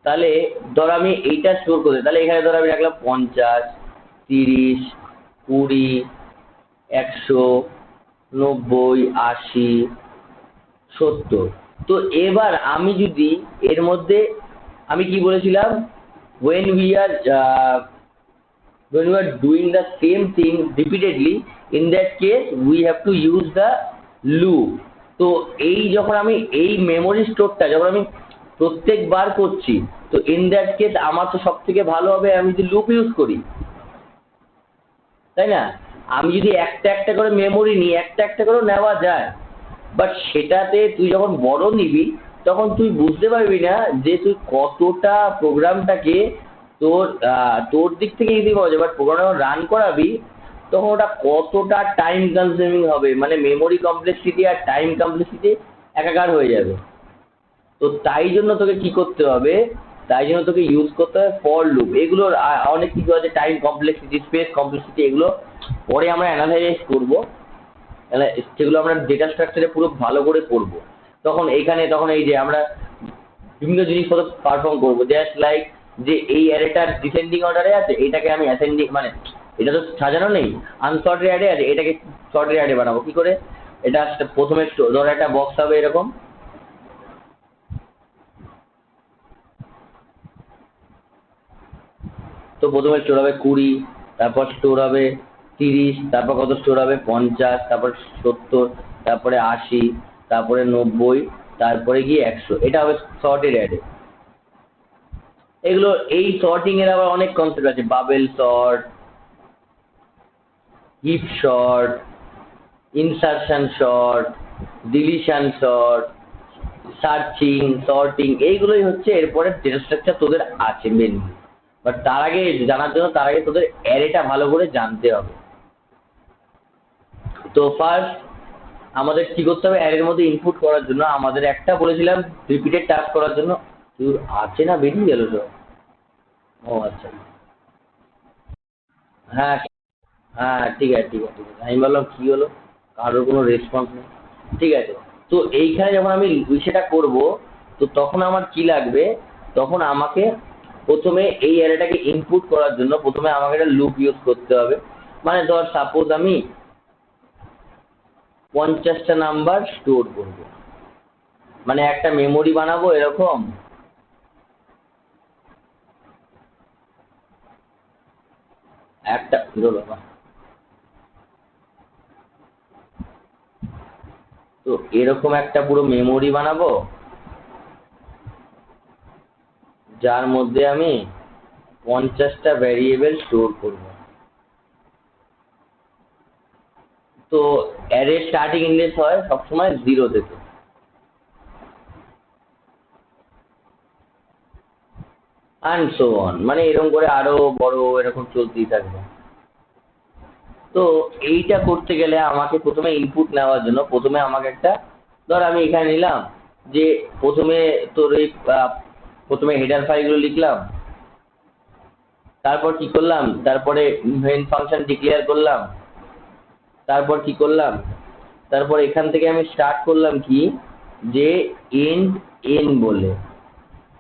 তাহলে ধর আমি এইটা স্টোর করতে, তাহলে এখানে ধর আমি রাখলাম 50, 30, 20, 100, 90, 80, 70। তো এবার আমি যদি এর মধ্যে, আমি কি বলেছিলাম, when we are when you are doing the same thing repeatedly, in that case we have to use the loop. তো এই যখন আমি এই মেমোরি স্টোরটা যখন আমি প্রত্যেকবার করছি, তো in that case আমার তো সব থেকে ভালো হবে আমি যদি লুপ ইউজ করি, তাই না? আমি যদি একটা একটা করে মেমোরি নিই, একটা একটা করে নেওয়া যায়, বাট সেটাতে তুই যখন বড় নিবি তখন তুই বুঝতে পারবি না যে তুই কতটা প্রোগ্রামটাকে তোর দিক থেকে যদি বলা যায়, বাট প্রোগ্রামটা যখন রান করাবি তখন ওটা কতটা টাইম কনজিউমিং হবে, মানে মেমোরি কমপ্লেক্সিটি আর টাইম কমপ্লেক্সিটি একাকার হয়ে যাবে। তো তাই জন্য তোকে কি করতে হবে, তাই জন্য তোকে ইউজ করতে হবে ফর লুপ। এগুলোর অনেক কিছু আছে, টাইম কমপ্লেক্সিটি, স্পেস কমপ্লেক্সিটি, এগুলো পরে আমরা অ্যানালাইজ করবো, সেগুলো আমরা ডেটা স্ট্রাকচারে পুরো ভালো করে পড়বো। তখন এই যে আমরা বিভিন্ন জিনিসপত্র পারফর্ম করবো, জাস্ট লাইক যে এই অ্যারেটার ডিসেন্ডিং অর্ডারে আছে, এটাকে আমি অ্যাসেন্ডিং, মানে এটা তো সাজানো নেই, আনসর্টেড অ্যারে আছে, এটাকে সর্টেড অ্যারে বানাবো কি করে? এটা প্রথমে ধর একটা বক্স হবে এরকম, তো প্রথমে স্টোর হবে 20, তারপর স্টোর হবে 30, তারপর কত স্টোর হবে 50, তারপর 70, তারপরে 80, তারপরে 90, তারপরে গিয়ে 100। এটা হবে সর্টেড অ্যারে। এগুলো এই সর্টিং এর আবার অনেক কনসেপ্ট আছে, bubble sort, heap sort, insertion sort, deletion sort, searching, sorting, এইগুলোই হচ্ছে এরপরে ডেটা স্ট্রাকচার তোদের আছে মেনলি। বাট তার আগে জানার জন্য তোদের অ্যারেটা ভালো করে জানতে হবে। তো ফার্স্ট আমাদের কি করতে হবে, অ্যারের মধ্যে ইনপুট করার জন্য আমাদের একটা বলেছিলাম রিপিটেড টাস্ক করার জন্য, আছে না বেরিয়ে গেল তো? ও আচ্ছা, হ্যাঁ হ্যাঁ ঠিক আছে ঠিক আছে ঠিক আছে, আমি বললাম কি হলো, কারোর কোনো রেসপন্স নেই। ঠিক আছে, তো এইখানে যখন আমি সেটা করব, তো তখন আমার কি লাগবে, তখন আমাকে প্রথমে এই অ্যারেটাকে ইনপুট করার জন্য প্রথমে আমাকে একটা লুপ ইউজ করতে হবে। মানে ধর সাপোজ আমি 50টা নাম্বার স্টোর করব, মানে একটা মেমোরি বানাবো এরকম, একটা বাবা, তো এরকম একটা পুরো মেমোরি বানাবো যার মধ্যে আমি 50টা ভ্যারিয়েবল স্টোর করব। তো অ্যারে স্টার্টিং ইনডেক্স হয় সবসময় 0 থেকে, অ্যান্ড সো অন, মানে এরকম করে আরো বড় এরকম চলতেই থাকবে। তো এইটা করতে গেলে আমাকে প্রথমে ইনপুট নেওয়ার জন্য প্রথমে আমাকে একটা, ধর আমি এখানে নিলাম যে প্রথমে তোর এই প্রথমে হেডার ফাইলগুলো লিখলাম, তারপর কি করলাম, তারপরে মেইন ফাংশন ডিক্লেয়ার করলাম, তারপর কি করলাম, তারপর এখান থেকে আমি স্টার্ট করলাম কি যে এন্ড এন বলে,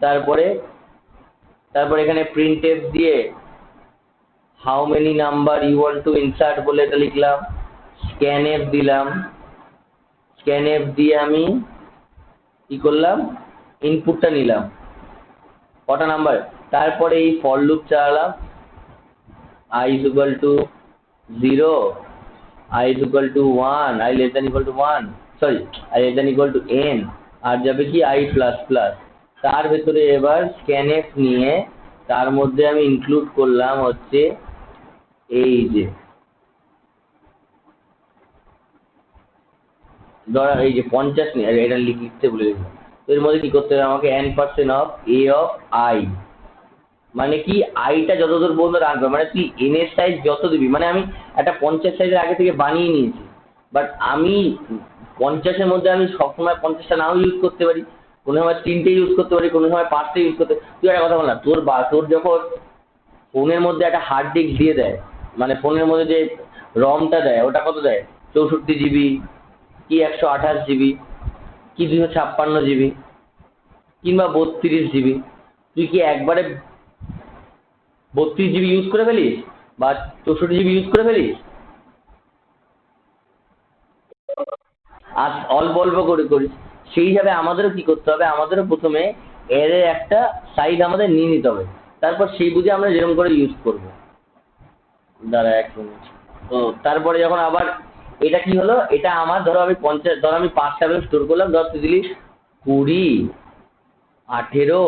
তারপরে এখানে প্রিন্টএফ দিয়ে how many number you want to insert বলে এটা লিখলাম, স্ক্যানএফ দিলাম, স্ক্যানএফ দিয়ে আমি কি করলাম, ইনপুটটা নিলাম কটা নাম্বার, তারপরে এই ফর লুপ চালালাম, i is equal to 0, i is equal to 1, i less than equal to 1, sorry, i less than equal to n, আর যাবে কি i প্লাস প্লাস। তার ভেতরে এবার স্ক্যানএফ নিয়ে তার মধ্যে আমি ইনক্লুড করলাম হচ্ছে এই যে ধরা এই যে 50 নিয়ে, এটা লিখতে ভুলে গেছিলাম। তো এর মধ্যে কি করতে হবে আমাকে n% of a of i, মানে কি আইটা যতদূর পর্যন্ত রাখবে, মানে তুই এন এর সাইজ যত দিবি, মানে আমি একটা 50 সাইজের আগে থেকে বানিয়ে নিয়েছি, বাট আমি 50-এর মধ্যে আমি সবসময় 50টা নাও ইউজ করতে পারি, কোনো সময় 3টে ইউজ করতে পারি, কোনো সময় 5টে ইউজ করতে। তুই একটা কথা বল না, তোর যখন ফোনের মধ্যে একটা হার্ড ডিস্ক দিয়ে দেয়, মানে ফোনের মধ্যে যে রমটা দেয় ওটা কত দেয়, 64 জিবি কি 128 জিবি কি 256 জিবি কিংবা 32 জিবি, তুই কি একবারে 32 জিবি ইউজ করে ফেলিস বা 64 জিবি ইউজ করে ফেলিস? আর অল্প অল্প করে করিস। সেই হিসাবে আমাদেরও কি করতে হবে, আমাদেরও প্রথমে এর একটা সাইজ আমাদের নিয়ে নিতে হবে, তারপর সেই বুঝে আমরা যেরকম করে ইউজ করব। দাঁড়া 1 মিনিট। তো তারপরে যখন আবার এটা কি হলো, এটা আমার ধরো আমি 50, ধরো আমি 5টা ভ্যালু স্টোর করলাম, ধর তুই দিলি 20, 18,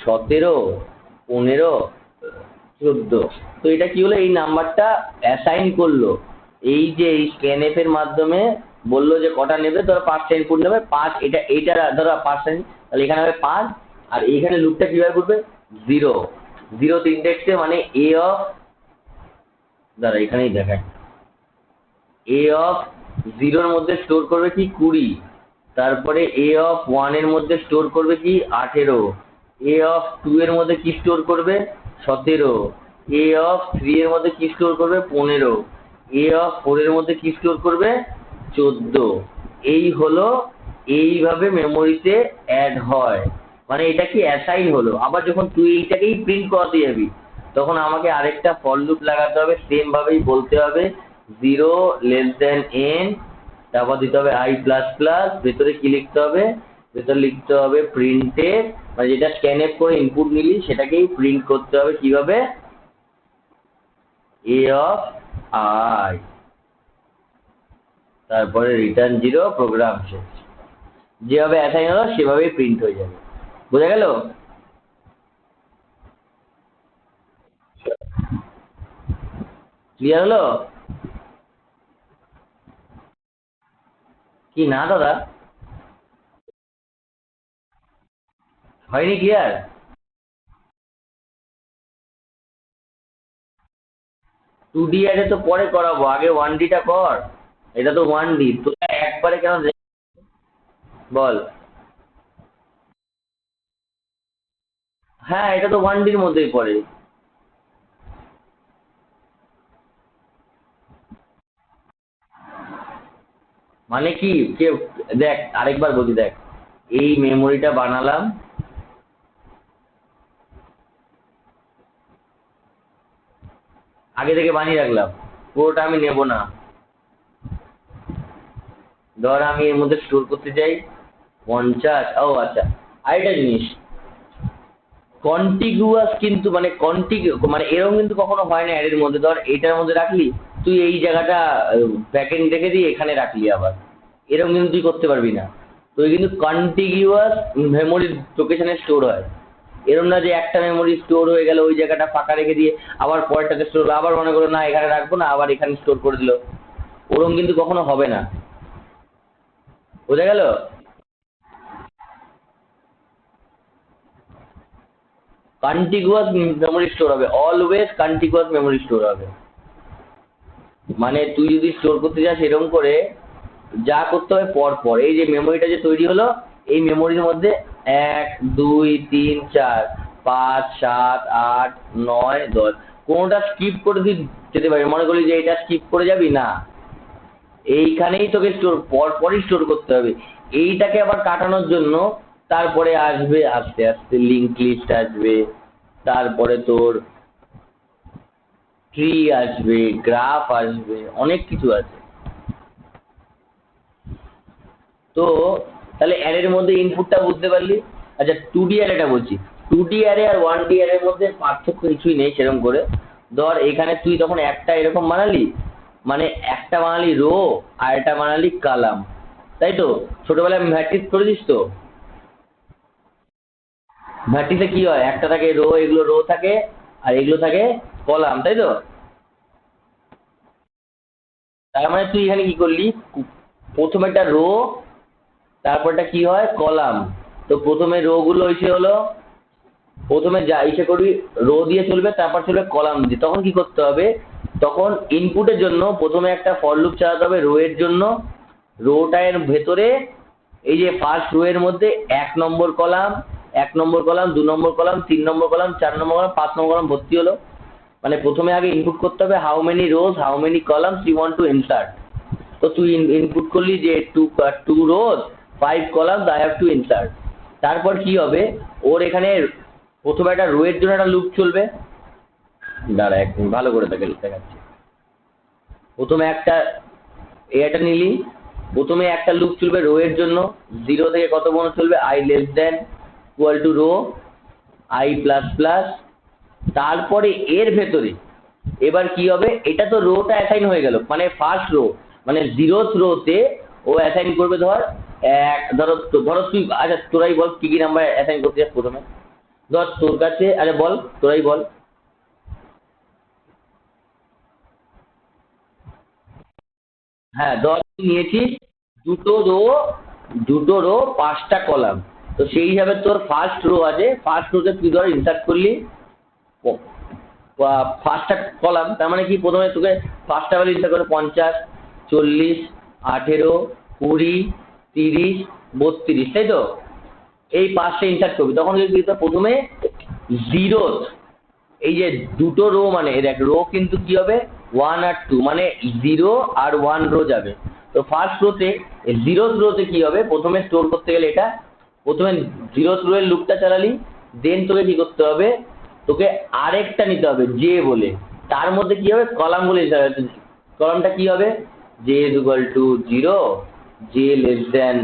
17, 15, 14। তো এটা কি হলো, এই নাম্বারটা অ্যাসাইন করলো, এই যে এই স্ক্যানএফ এর মাধ্যমে বললো যে কটা নেবে, ধরো 5টা ইনপুট নেবে 5, এইটা ধরো 5টা, তাহলে এখানে হবে 5, আর এইখানে লুপটা কিভাবে করবে, 0, 0th ইন্ডেক্সে, মানে এ অফ, দাঁড়া এখানেই দেখায়, এ অফ 0-র মধ্যে স্টোর করবে কি 20, তারপরে এ অফ 1 এর মধ্যে স্টোর করবে কি 18, এ অফ 2 এর মধ্যে কি স্টোর করবে 17, এ অফ 3 এর মধ্যে কি স্টোর করবে 15, এ অফ 4 এর মধ্যে কি স্টোর করবে 14। এই হলো, এইভাবে মেমোরিতে অ্যাড হয়, মানে এটা কি অ্যাসাইন হলো। আবার যখন তুই এইটাকেই প্রিন্ট করাতে যাবি, তখন আমাকে আরেকটা ফর লুপ লাগাতে হবে, সেম ভাবেই বলতে হবে 0 n, তারপর দিতে হবে i++, ভেতরে কি লিখতে হবে, ভেতরে লিখতে হবে প্রিন্টেড, মানে যেটা স্ক্যানএফ করে ইনপুট নিলি সেটাকেই প্রিন্ট করতে হবে কিভাবে, a of i, তারপরে রিটার্ন 0, প্রোগ্রাম শেষ। যেভাবে অ্যাসাইন হলো সেভাবেই প্রিন্ট হয়ে যাবে। বোঝা গেল? ক্লিয়ার হলো কি না দাদা? হয়নি ক্লিয়ার? 2D অ্যারে তো পরে করাবো, আগে 1D টা কর। এটা তো 1D, তোরা একবারে কেন বল। হ্যাঁ, এটা তো 1D-র মধ্যেই পড়ে। মানে কি, দেখ আরেকবার বলি, দেখ এই মেমোরিটা বানালাম, আগে থেকে বানিয়ে রাখলাম, পুরোটা আমি নেব না। ধর আমি এর মধ্যে স্টোর করতে চাই 50, ও আচ্ছা, আরেকটা জিনিস, কন্টিগুয়াস কিন্তু, মানে মানে এরকম কিন্তু কখনো হয় না অ্যারের মধ্যে, ধর এটার মধ্যে রাখলি, তুই এই জায়গাটা ব্যাকএন্ড রেখে দিয়ে এখানে রাখলি আবার, এরকম কিন্তু তুই করতে পারবি না। তুই কিন্তু কন্টিগুয়াস মেমোরি লোকেশনে স্টোর হয়, এরকম না যে একটা মেমোরি স্টোর হয়ে গেল ওই জায়গাটা ফাঁকা রেখে দিয়ে আবার পরেরটাতে স্টোর, আবার মনে করো না এখানে রাখবো না, আবার এখানে স্টোর করে দিল, ওরকম কিন্তু কখনো হবে না। বোঝা গেল? কন্টিগুয়াস মেমোরি স্টোর হবে, অলওয়েজ কন্টিগুয়াস মেমোরি স্টোর হবে। মানে তুই যদি স্টোর করতে যাস এরকম করে, যা করতে হবে পর পর, এই যে মেমোরিটা যে তৈরি হলো, এই মেমোরির মধ্যে 1, 2, 3, 4, 5, 7, 8, 9, 10, কোনোটা স্কিপ করে তুই যেতে পারবি, মনে করলি যে এটা স্কিপ করে যাবি না, এইখানেই তোকে স্টোর পর পরই স্টোর করতে হবে। এইটাকে আবার কাটানোর জন্য তারপরে আসবে আস্তে আস্তে লিঙ্ক লিস্ট আসবে, তারপরে তোর ট্রি আসবে, গ্রাফ আসবে, অনেক কিছু আছে। তো তাহলে অ্যারের মধ্যে ইনপুটটা বুঝতে পারলি। আচ্ছা 2D অ্যারেটা বলছি, 2D অ্যারে আর 1D অ্যারের মধ্যে পার্থক্য কিছুই নেই সেরকম করে। ধর এখানে তুই তখন একটা এরকম বানালি, মানে একটা বানালি রো আর একটা বানালি কালাম, তাই তো? ছোটবেলায় ম্যাট্রিক্স করেছিস তো? ম্যাট্রিক্সে কি হয়, একটা থাকে রো, এগুলো রো থাকে, আর এগুলো থাকে কলাম, তাই তো? তার মানে তুই এখানে কি করলি, প্রথমে একটা রো, তারপরটা কি হয় কলাম। তো প্রথমে রো গুলো এসে হলো, প্রথমে যা ইসে করবি রো দিয়ে চলবে, তারপর চলবে কলাম দিয়ে। তখন কি করতে হবে, তখন ইনপুটের জন্য প্রথমে একটা ফর লুপ চালাতে হবে রো এর জন্য, রোটা এর ভেতরে এই যে ফার্স্ট রো এর মধ্যে 1 number column, 1 number column, 2 number column, 3 number column, 4 number column, 5 number column ভর্তি হলো। মানে প্রথমে আগে ইনপুট করতে হবে how many rows, how many columns you want to insert. তো তুই ইনপুট করলি যে 2 rows 5 columns I have to insert. তারপর কি হবে, ওর এখানে প্রথমে একটা রো এর জন্য একটা লুপ চলবে, দাঁড়া একদিন ভালো করে দেখাচ্ছি। প্রথমে একটা এটা নিলি, প্রথমে একটা লুপ চলবে রো এর জন্য, 0 থেকে কত পর্যন্ত চলবে, i less than equal to row, i++, তারপরে এর ভেতরে এবার কি হবে, এটা তো রোটা অ্যাসাইন হয়ে গেল, মানে ফার্স্ট রো মানে 0th রোতে ও অ্যাসাইন করবে ধর ধরো ধরো তুই, আচ্ছা তোরাই বল কি কি নাম্বার অ্যাসাইন করতে চাস প্রথমে। ধর তোর কাছে, আচ্ছা বল তোরাই বল। হ্যাঁ ধর তুই নিয়েছিস দুটো রো 5টা কলাম। তো সেই হিসাবে তোর ফার্স্ট রো আছে, ফার্স্ট রোতে তুই ধর ইনসার্ট করলি ফার্স্টটা কলাম, তার মানে কি প্রথমে তোকে ফার্স্টটা ভ্যালু ইনসার্ট করে 50, 40, 18, 20, 30, 32, তাই তো? এই পাঁচটা ইনসার্ট করবি, তখন কি তোর প্রথমে জিরো, এই যে দুটো রো মানে দেখ রো কিন্তু কি হবে 1 আর 2, মানে 0 আর 1 রো যাবে। তো ফার্স্ট রোতে 0th রোতে কি হবে, প্রথমে স্টোর করতে গেলে এটা প্রথমে 0th রো এর লুপটা চালালি, দেন তোকে কি করতে হবে, তোকে আরেকটা নিতে হবে জে বলে, তার মধ্যে কি হবে কলাম বলে দিতে হবে। কলামটা কি হবে, J is equal to 0, j less than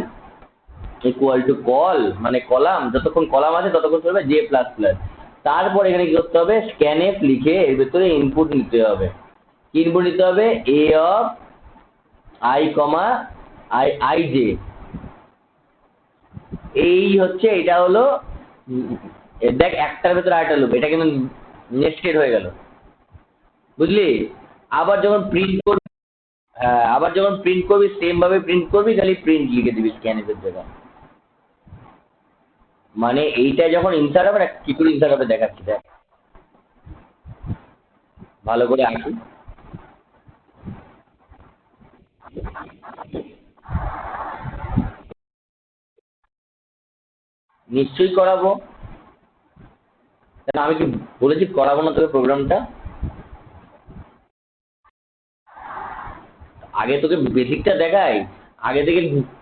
equal to call, মানে কলাম যতক্ষণ কলাম আছে ততক্ষণ চলবে জে প্লাস প্লাস। তারপর এখানে কি করতে হবে, স্ক্যানএফ লিখে এর ভেতরে ইনপুট নিতে হবে। কি ইনপুট নিতে হবে, a of i comma i j, এই হচ্ছে এটা হলো দেখ একটার ভেতরে আরেকটা লুপ, এটা কিন্তু নেস্টেড হয়ে গেল, বুঝলি? আবার যখন প্রিন্ট করবি, হ্যাঁ আবার যখন প্রিন্ট করবি সেম ভাবে প্রিন্ট করবি, খালি প্রিন্ট লিখে দিবি স্ক্যানএফ এর জায়গায়। মানে এইটা যখন ইনসার্ট হবে না, কি করে ইনসার্ট হবে দেখাচ্ছি, দেখ ভালো করে আঁকি। নিশ্চয়ই করাবো, কেন আমি কি বলেছি করাবো না তোকে প্রোগ্রামটা? আগে তোকে বেসিকটা দেখাই, আগে থেকে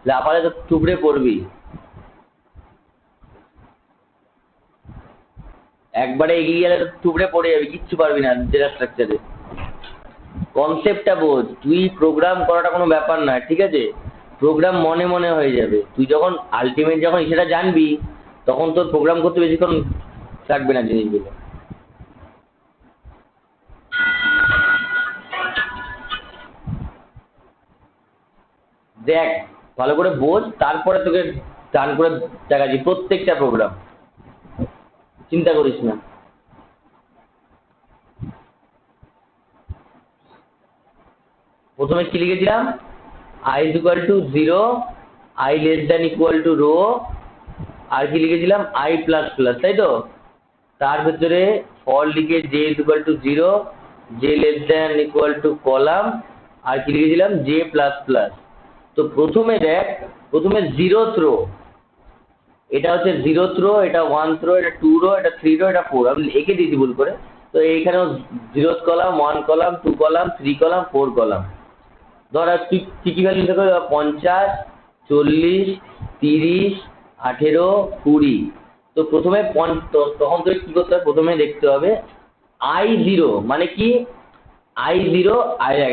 লাফালে তো টুকরে পড়বি, একবারে এগিয়ে গেলে তো টুকরে পড়ে যাবি, কিচ্ছু পারবি না ডেটা স্ট্রাকচারে। কনসেপ্টটা বোঝ, তুই প্রোগ্রাম করাটা কোনো ব্যাপার না, ঠিক আছে? প্রোগ্রাম মনে মনে হয়ে যাবে, তুই যখন আলটিমেট যখন সেটা জানবি তখন তোর প্রোগ্রাম করতে বেশিক্ষণ লাগবে না জিনিসগুলো। দেখ ভালো করে বোঝ, তারপরে তোকে টান করে দেখাচ্ছি প্রত্যেকটা প্রোগ্রাম, চিন্তা করিস না। প্রথমে কি লিখেছিলাম, i is equal to 0, i less than equal to row, আর কি লিখেছিলাম আই প্লাস প্লাস, তাই তো? তার ভেতরে ফর লিখে j is equal to 0, j less than equal to column, আর কি লিখেছিলাম জে প্লাস প্লাস। তো প্রথমে দেখ, প্রথমে 0th রো, এটা হচ্ছে 0th রো, এটা 1th রো, এটা 2 রো, এটা 3 রো, এটা 4, আমি এঁকে দিয়েছি ভুল করে। তো এইখানেও 0th column, 1 column, 2 column, 3 column, 4 column. ধর আর তুই কি কি ভ্যালু লিখতে হবে, 50, 40, 30, 18, 20। তো প্রথমে তখন তোকে কি করতে হবে, প্রথমে দেখতে হবে I0 মানে কি, I0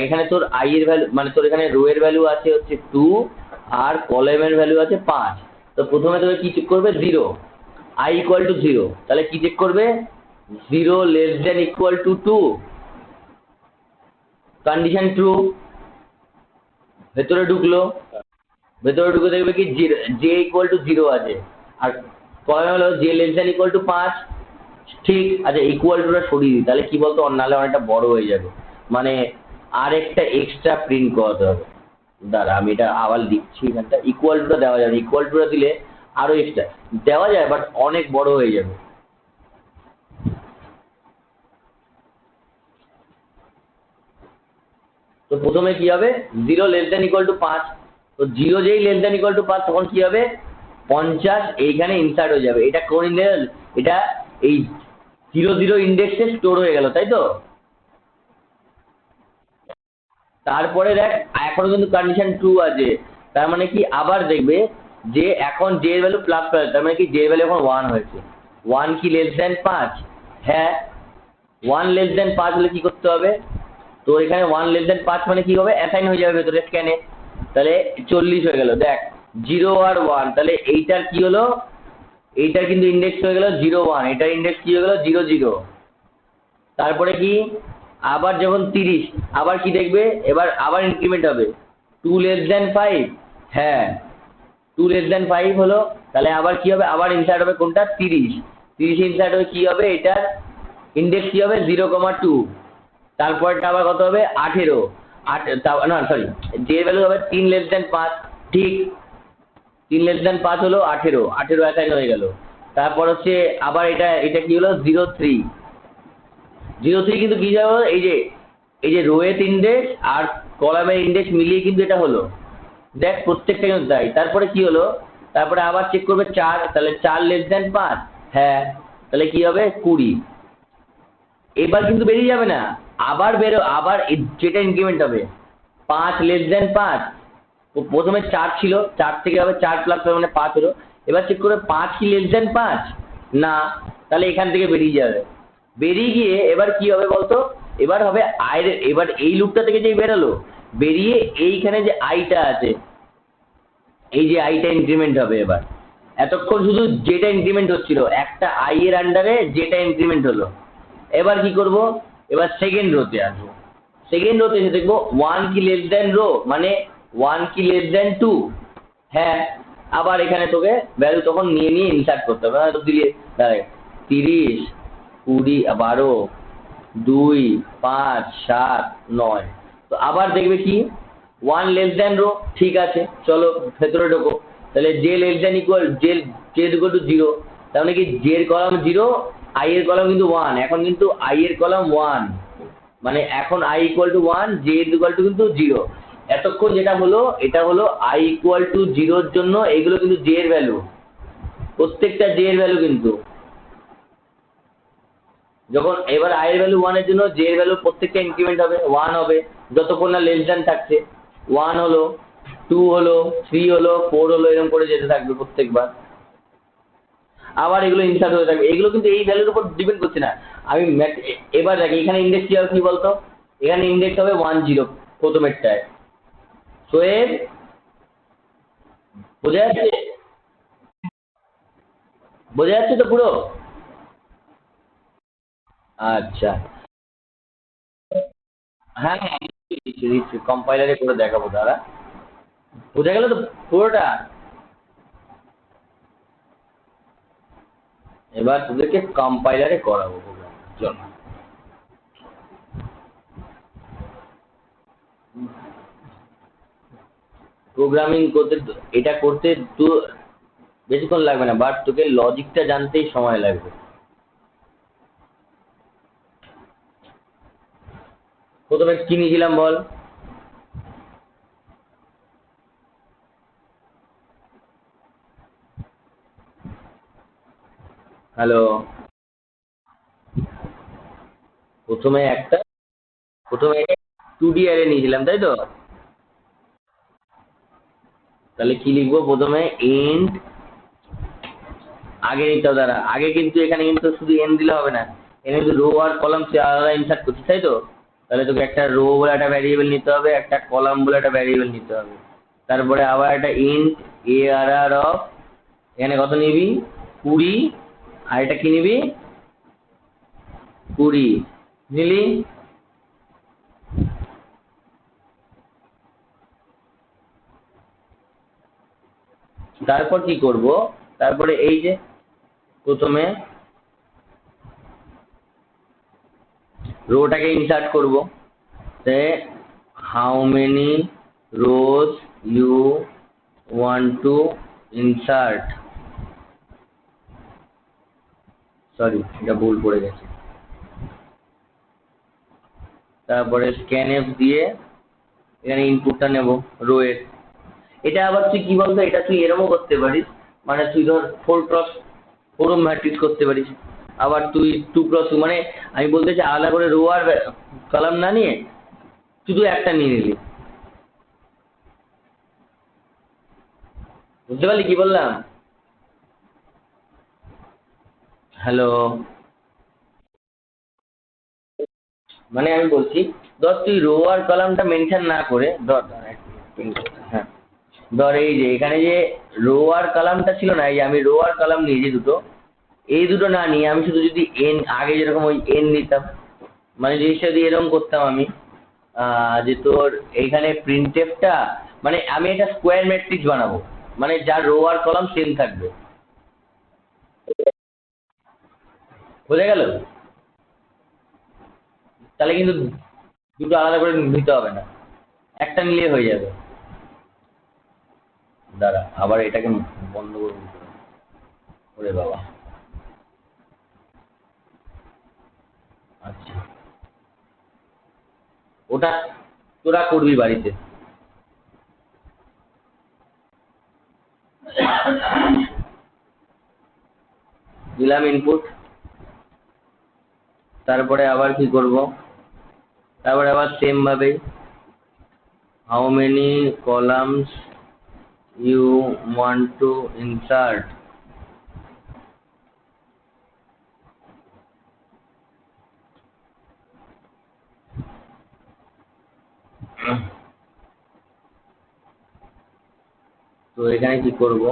এখানে তোর আই এর ভ্যালু মানে তোর এখানে রো এর ভ্যালু আছে হচ্ছে 2 আর কলামের ভ্যালু আছে 5। তো প্রথমে তোকে কি চেক করবে, 0, আই ইকুয়াল টু 0, তাহলে কি চেক করবে 0 less than equal two 2, condition true, ভেতরে ঢুকলো, ভেতরে ঢুকে দেখবে কি জে ইকুয়াল টু 0 আছে, আর কলামে হলো J less than equal two 5, ঠিক আছে? ইকুয়াল টুটা সরিয়ে দিই, তাহলে কি বলতো নাহলে অনেকটা বড় হয়ে যাবে, মানে আরেকটা এক্সট্রা প্রিন্ট করাতে হবে। দাঁড়া আমি এটা আবার লিখছি, এখানটা ইকুয়াল টুটা দেওয়া যাবে, ইকুয়াল টুটা দিলে আরো এক্সট্রা দেওয়া যায়, বাট অনেক বড় হয়ে যাবে। তো প্রথমে কি হবে, 0 লেস দেন ইকুয়াল টু 5, তো 0 যেই লেস দেন ইকুয়াল টু 5 তখন কি হবে 50 এইখানে ইনসার্ট হয়ে যাবে, এটা কোন ইন্ডেক্স, এটা এই 00 ইন্ডেক্সে স্টোর হয়ে গেল, তাই তো? তারপরে দেখ এখনো কিন্তু কন্ডিশন ট্রু আছে, তার মানে কি আবার দেখবে যে এখন জে এর ভ্যালু প্লাস প্লাস, তার মানে কি জে এর ভ্যালু এখন 1 হয়েছে। 1 কি লেস দেন 5? হ্যাঁ 1 লেস দেন 5 হলে কি করতে হবে, তো এখানে 1 লেস দেন 5 মানে কি হবে অ্যাসাইন হয়ে যাবে ভেতরে স্ক্যানে, তাহলে 40 হয়ে গেল। দেখ 0 আর 1, তাহলে এইটার কি হলো, এইটার কিন্তু ইন্ডেক্স হয়ে গেল 0 1, এটার ইন্ডেক্স কি হয়ে গেল 0 0। তারপরে কি আবার যখন 30 আবার কি দেখবে, এবার আবার ইনক্রিমেন্ট হবে 2<5। হ্যাঁ 2<5 হলো, তাহলে আবার কি হবে, আবার ইনসার্ট হবে কোনটা 30 ইনসার্ট হবে, কি হবে এটার ইন্ডেক্স কি হবে 0,2। তারপরটা আবার কত হবে 18, না সরি যে ভ্যালু হবে 3<5। ঠিক 3<5 হলো 18 অ্যাসাইন হয়ে গেল। তারপর হচ্ছে আবার এটা কি হলো 0,3 কিন্তু কি যাবো, এই যে রোয়ের ইন্ডেক্স আর কলামের ইন্ডেক্স মিলিয়ে কিন্তু এটা হলো, দেখ প্রত্যেকটা কিন্তু তাই। তারপরে কি হলো, তারপরে আবার চেক করবে 4, তাহলে 4<5। হ্যাঁ তাহলে কি হবে 20। এবার কিন্তু বেরিয়ে যাবে না, আবার আবার যেটা ইনক্রিমেন্ট হবে 5<5। প্রথমে 4 ছিল, 4 থেকে হবে 4 প্লাস মানে 5 হলো। এবার চেক করে 5 কি <5 না, তাহলে এখান থেকে বেরিয়ে যাবে। বেরিয়ে গিয়ে এবার কি হবে বলতো, এবার হবে এবার এই লুপটা থেকে যে বেরালো, বেরিয়ে এইখানে যে আইটা আছে, এই যে আইটা ইনক্রিমেন্ট হবে। এবার এতক্ষণ শুধু যেটা ইনক্রিমেন্ট হচ্ছিল, একটা আই এর আন্ডারে যেটা ইনক্রিমেন্ট হলো। এবার কি করব, এবার সেকেন্ড রোতে আসবো। সেকেন্ড রোতে এসে দেখবো 1 কি লেস দেন রো, মানে 1 কি লেস দেন 2। হ্যাঁ আবার এখানে তোকে ভ্যালু তখন নিয়ে ইনসার্ট করতে হবে। তো দিলে 30, 20, 12, 2, 5, 7, 9। তো আবার দেখবে কি 1 লেস দেন রো, ঠিক আছে চলো ভেতরে ঢোকো। তাহলে J less than equal J equal to 0, তার মানে কি জে এর কলাম 0, আই এর কলাম কিন্তু 1। এখন কিন্তু আই এর কলাম 1, মানে এখন I equal to 1, J equal to কিন্তু 0। এতক্ষণ যেটা হলো, এটা হলো আই ইকুয়াল টু 0 জন্য এগুলো কিন্তু জে এর ভ্যালু, প্রত্যেকটা জে এর ভ্যালু কিন্তু। যখন এবার আই এর ভ্যালু 1 এর জন্য জে এর ভ্যালু প্রত্যেকটা ইনক্রিমেন্ট হবে 1 হবে, যতক্ষণ না লেস দেন থাকছে। 1 হলো, 2 হলো, 3 হলো, 4 হলো, এরকম করে যেতে থাকবে প্রত্যেকবার। আবার এগুলো ইনসার্ট হয়ে থাকবে, এগুলো কিন্তু এই ভ্যালুর উপর ডিপেন্ড করছে না। আমি এবার দেখি এখানে ইন্ডেক্স কি হবে কি বলতো, এখানে ইন্ডেক্স হবে 10 প্রথমেরটায়। সোয়েব বোঝা যাচ্ছে, বোঝা যাচ্ছে তো পুরো? আচ্ছা হ্যাঁ হ্যাঁ দিচ্ছি কম্পাইলারে করে দেখাবো দাদা। বোঝা গেল তো পুরোটা? এবার তোদেরকে কম্পাইলারে করাবো চল। প্রোগ্রামিং করতে এটা করতে তো বেশিক্ষণ লাগবে না, বাট তোকে লজিকটা জানতেই সময় লাগবে। প্রথমে কি নিয়েছিলাম বল? হ্যালো, প্রথমে একটা 2D অ্যারে নিয়েছিলাম তাই তো? তাহলে কি লিখবো প্রথমে, ইন্ট আগে নিতে হবে, দাঁড়া আগে কিন্তু এখানে কিন্তু শুধু এন দিলে হবে না, এখানে কিন্তু রো আর কলাম সে আলাদা ইনসার্ট করছিস তাই তো? তাহলে তোকে একটা রো বলে একটা ভ্যারিয়েবল নিতে হবে, একটা কলাম বলে একটা ভ্যারিয়েবল নিতে হবে। তারপরে আবার একটা ইন্ট ARR অফ, এখানে কত নিবি 20, আর এটা কি নিবি 20 নিলি। তারপর কি করব, তারপরে এই যে প্রথমে রোটাকে ইনসার্ট করব, say how many rows you want to insert, sorry এটা ভুল পড়ে গেছে। তারপরে স্ক্যানএফ দিয়ে এখানে ইনপুটটা নেব রো এর। এটা আবার তুই কি বলতো, এটা তুই এরকমও করতে পারিস, মানে তুই ধর 4x4 ম্যাট্রিক্স করতে পারিস, আবার তুই 2x2, মানে আমি বলতে চাই আলাদা করে রো আর কলাম না নিয়ে শুধু একটা নিয়ে নিলি। বুঝতে পারলি কি বললাম? হ্যালো, মানে আমি বলছি ধর তুই রো আর কলামটা মেনশন না করে ধর হ্যাঁ ধর এই যে এখানে যে রো আর কলামটা ছিল না, এই যে আমি রো আর কলাম নিয়েছি দুটো, এই দুটো না নিয়ে আমি শুধু যদি এন আগে যেরকম ওই এন নিতাম, মানে জিনিসটা দিয়ে এরকম করতাম আমি, যে তোর এইখানে প্রিন্টএফটা, মানে আমি একটা স্কোয়ার ম্যাট্রিক্স বানাবো, মানে যার রো আর কলাম সেম থাকবে। বোঝা গেল? তাহলে কিন্তু দুটো আলাদা করে নিতে হবে না, একটা নিলে হয়ে যাবে। দাঁড়া আবার এটাকে বন্ধ করবো। ওরে বাবা, আচ্ছা ওটা তোরা করবি বাড়িতে। দিলাম ইনপুট, তারপরে আবার কি করব, তারপরে আবার সেম ভাবে how many columns you want to insert, তো এখানে কি করব,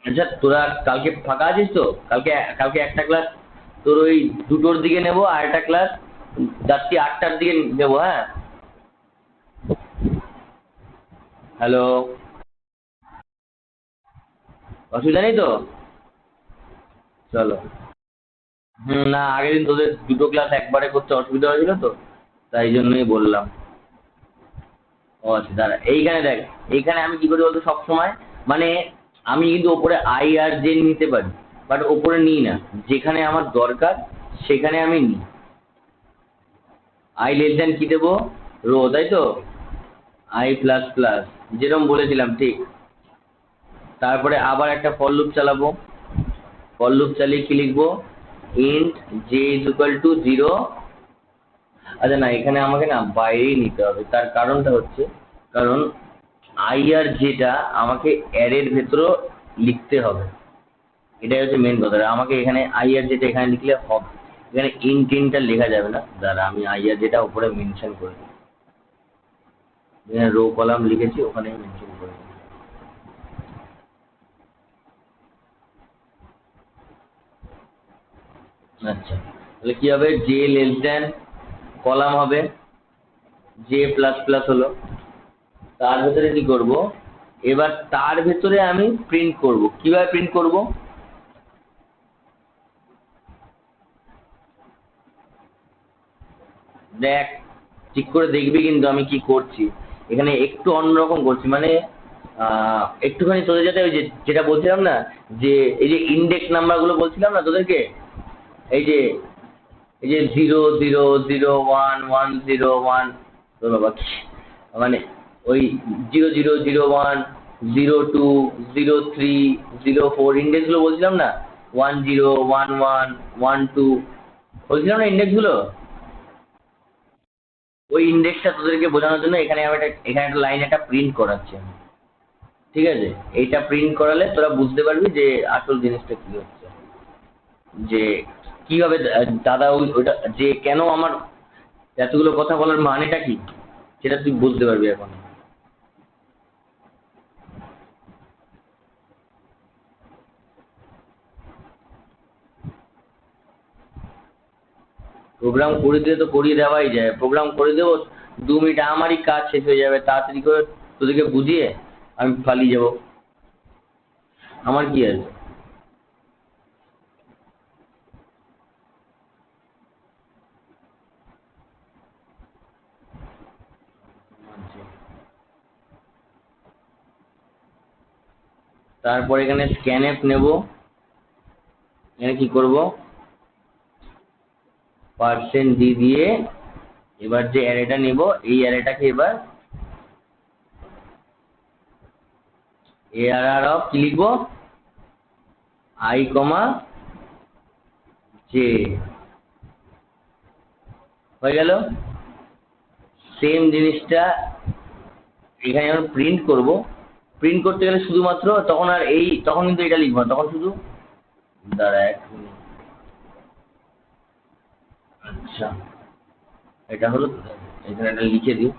আচ্ছা তোরা কালকে ফাঁকা আছিস তো? কালকে কালকে একটা ক্লাস তোর ওই 2টোর দিকে নেবো, আর একটা ক্লাস রাত্রি 8টার দিকে নেবো, হ্যাঁ? হ্যালো, অসুবিধা নেই তো? চলো। না আগের দিন তোদের 2টো ক্লাস একবারে করতে অসুবিধা হয়েছিল তো, তাই জন্যই বললাম। ও আচ্ছা দাঁড়া, এইখানে দেখ, এইখানে আমি কি করি বলতো সবসময়, মানে আমি কিন্তু ওপরে আই আর জে নিতে পারি, বাট ওপরে নিই না, যেখানে আমার দরকার সেখানে আমি নিই। আই লেস দেন কি দেবো, রো, তাই তো? আই প্লাস প্লাস, যেরকম বলেছিলাম ঠিক। তারপরে আবার একটা ফর লুপ চালাবো, ফর লুপ চালিয়ে কি লিখবো, int J is equal to 0। আচ্ছা না, এখানে আমাকে না বাইরেই নিতে হবে, তার কারণটা হচ্ছে, কারণ আই আর যেটা আমাকে অ্যারের ভেতরেও লিখতে হবে, এটাই হচ্ছে মেন কথা। আমাকে এখানে আই আর যেটা এখানে লিখলে হবে, এখানে ইনটা লেখা যাবে না। দাঁড়া আমি আই আর যেটা উপরে মেনশন করে দিই, এখানে রো কলাম লিখেছি ওখানে মেনশন করে দিই। আচ্ছা তাহলে কি হবে, জে লেস দেন কলাম হবে, জে প্লাস প্লাস হলো, তার ভেতরে কি করব, এবার তার ভেতরে আমি প্রিন্ট করব। কিভাবে প্রিন্ট করব, দেখ ঠিক করে দেখবি কিন্তু আমি কি করছি, এখানে একটু অন্যরকম করছি, মানে একটুখানি তোদের যাতে ওই যে যেটা বলছিলাম না, যে এই যে ইন্ডেক্স নাম্বারগুলো বলছিলাম না তোদেরকে, এই যে 0 0 0 1 1 0 1, তো বাবা মানে ওই 0 0 0 1 0 2 0 3 0 4 ইন্ডেক্সগুলো বলছিলাম না, 10 11 12 বলছিলাম না ইন্ডেক্সগুলো, ওই ইন্ডেক্সটা তোদেরকে বোঝানোর জন্য এখানে আমি এখানে একটা লাইন একটা প্রিন্ট করাচ্ছি আমি। ঠিক আছে, এইটা প্রিন্ট করালে তোরা বুঝতে পারবি যে আসল জিনিসটা কি হচ্ছে, যে কিভাবে দাদা ওইটা যে কেন আমার এতগুলো কথা বলার মানেটা কি, সেটা তুই বুঝতে পারবি এখন। প্রোগ্রাম করে দিলে তো করিয়ে দেওয়াই যায়, প্রোগ্রাম করে দেবো, 2 মিনিট আমারই কাজ শেষ হয়ে যাবে, তাড়াতাড়ি করে তোদেরকে বুঝিয়ে আমি পালিয়ে যাবো, আমার কি আছে। তারপর এখানে স্ক্যানএফ নেব, এখানে কি করব, %d দিয়ে এবার যে অ্যারেটা নেব, এই অ্যারেটাকে এবার ARR অফ কি লিখবো, i j, হয়ে গেল। সেম জিনিসটা এখানে যখন প্রিন্ট করব, প্রিন্ট করতে গেলে শুধুমাত্র তখন আর এই তখন কিন্তু এটা লিখবো না, তখন শুধু, দাঁড়া 1 মিনিট, আচ্ছা এটা হলো, এখানে একটা লিখে দিই,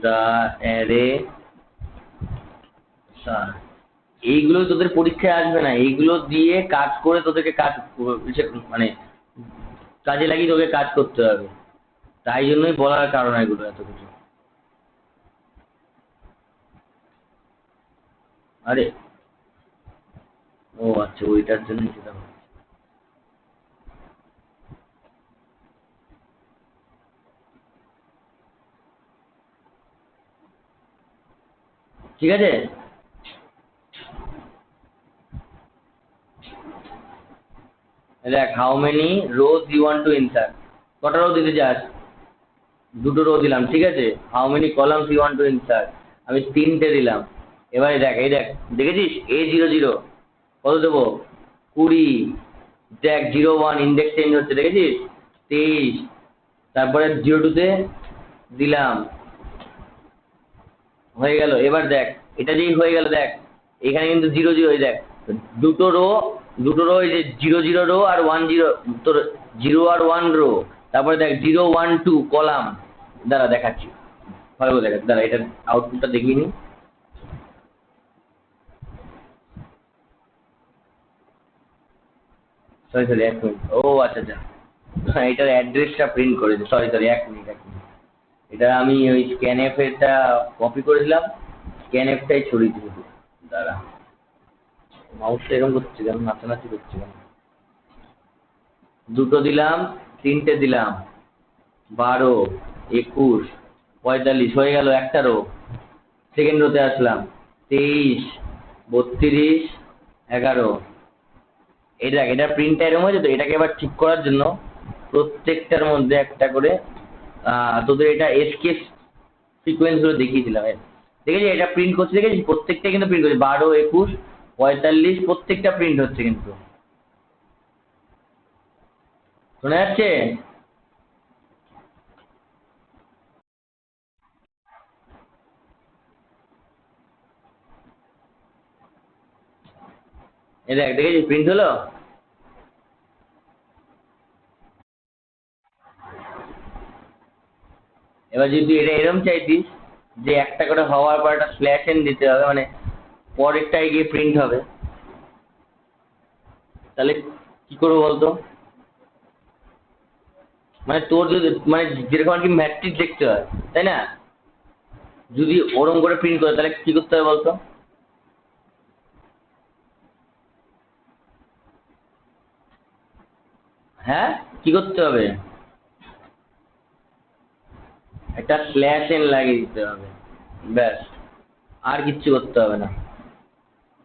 দা অ্যারে। এইগুলো তোদের পরীক্ষায় আসবে না, এইগুলো দিয়ে কাজ করে তোদেরকে কাজ মানে কাজে লাগিয়ে তোকে কাজ করতে হবে, তাই জন্যই বলার কারণ এগুলো এত কিছু। আরে ও আচ্ছা, ওইটার জন্য সেটা ঠিক আছে। দেখ, how many rows you want to insert, কটা রো দিতে চাস? দুটো রো দিলাম, ঠিক আছে। How many columns you want to insert, আমি তিনটে দিলাম। এবারে দেখ, এই দেখ, দেখেছিস A00 কত দেবো? 20। দেখ 01 ইন্ডেক্স চেঞ্জ হচ্ছে, দেখেছিস? 23। তারপরে 02-তে দিলাম, হয়ে গেল। এবার দেখ, এটা যেই হয়ে গেল, দেখ এখানে কিন্তু 00, দেখ দুটো রো, এই যে 00 রো আর 10, তোর 0 আর 1 রো। তারপরে দেখ 012 কলাম। দাঁড়া দেখাচ্ছি, ভালো করে দেখ, দাঁড়া এটার আউটপুটটা দেখিয়ে নি। Sorry sorry, 1 minute. ও আচ্ছা আচ্ছা, হ্যাঁ এটার অ্যাড্রেসটা প্রিন্ট করেছে, সরি সরি, 1 মিনিট 1 মিনিট। এটা আমি ওই স্ক্যানএফ এরটা কপি করেছিলাম, স্ক্যানএফটাই ছড়িয়ে দিয়েছি। দাঁড়া, মাউসটা এরকম করছে কেন, নাচানাচি করছে কেন? দুটো দিলাম, তিনটে দিলাম, 12, 21, 45 হয়ে গেল একটা রো। সেকেন্ড রোতে আসলাম, 23, 32, 11। এই দেখ, এটা প্রিন্টটা এরকম হয়েছে তো, এটাকে এবার ঠিক করার জন্য প্রত্যেকটার মধ্যে একটা করে তোদের এটা এসকেপ সিকোয়েন্স গুলো দেখিয়েছিলাম, দেখেছি এটা প্রিন্ট করছে, দেখেছিস প্রত্যেকটা কিন্তু প্রিন্ট করছে, 12, 21, 45 প্রত্যেকটা প্রিন্ট হচ্ছে কিন্তু। শোনা যাচ্ছে? এই দেখ, দেখেছিস প্রিন্ট হলো। এবার যদি তুই এটা এরকম চাইতিস যে একটা করে হওয়ার পর একটা স্ল্যাশ এন দিতে হবে, মানে পরেরটায় গিয়ে প্রিন্ট হবে, তাহলে কি করবো বলতো? মানে তোর যদি, মানে যেরকম আর কি ম্যাট্রিক্স দেখতে হয়, তাই না? যদি ওরম করে প্রিন্ট করে তাহলে কি করতে হবে বলতো? হ্যাঁ, কি করতে হবে? একটা স্ল্যাশ এন লাগিয়ে দিতে হবে, ব্যাস, আর কিচ্ছু করতে হবে না।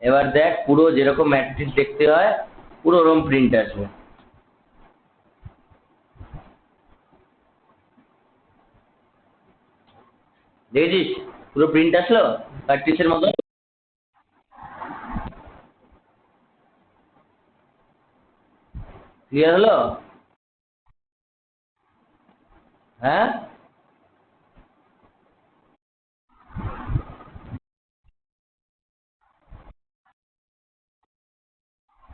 এবার দেখ, পুরো যেরকম ম্যাট্রিক্স দেখতে হয় পুরো ওরকম প্রিন্ট আসবে, দেখেছিস? পুরো প্রিন্ট আসলো ম্যাট্রিক্সের মতো। ক্লিয়ার হলো? হ্যাঁ,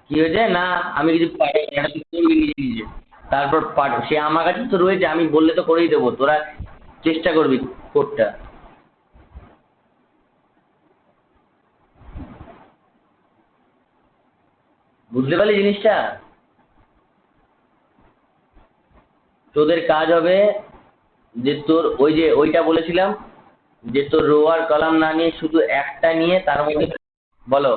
কি হয়েছে না, আমি কিছু পাঠাই না, তুই করবি নিজে নিজে। তারপর সে আমার কাছে তো রয়েছে, আমি বললে তো করেই দেবো, তোরা চেষ্টা করবি কোডটা। বুঝতে পারলি জিনিসটা? তোদের কাজ হবে যে তোর ওই যে ওইটা বলেছিলাম, যে তোর রো আর কলাম না নিয়ে শুধু একটা নিয়ে তার মধ্যে, বলো।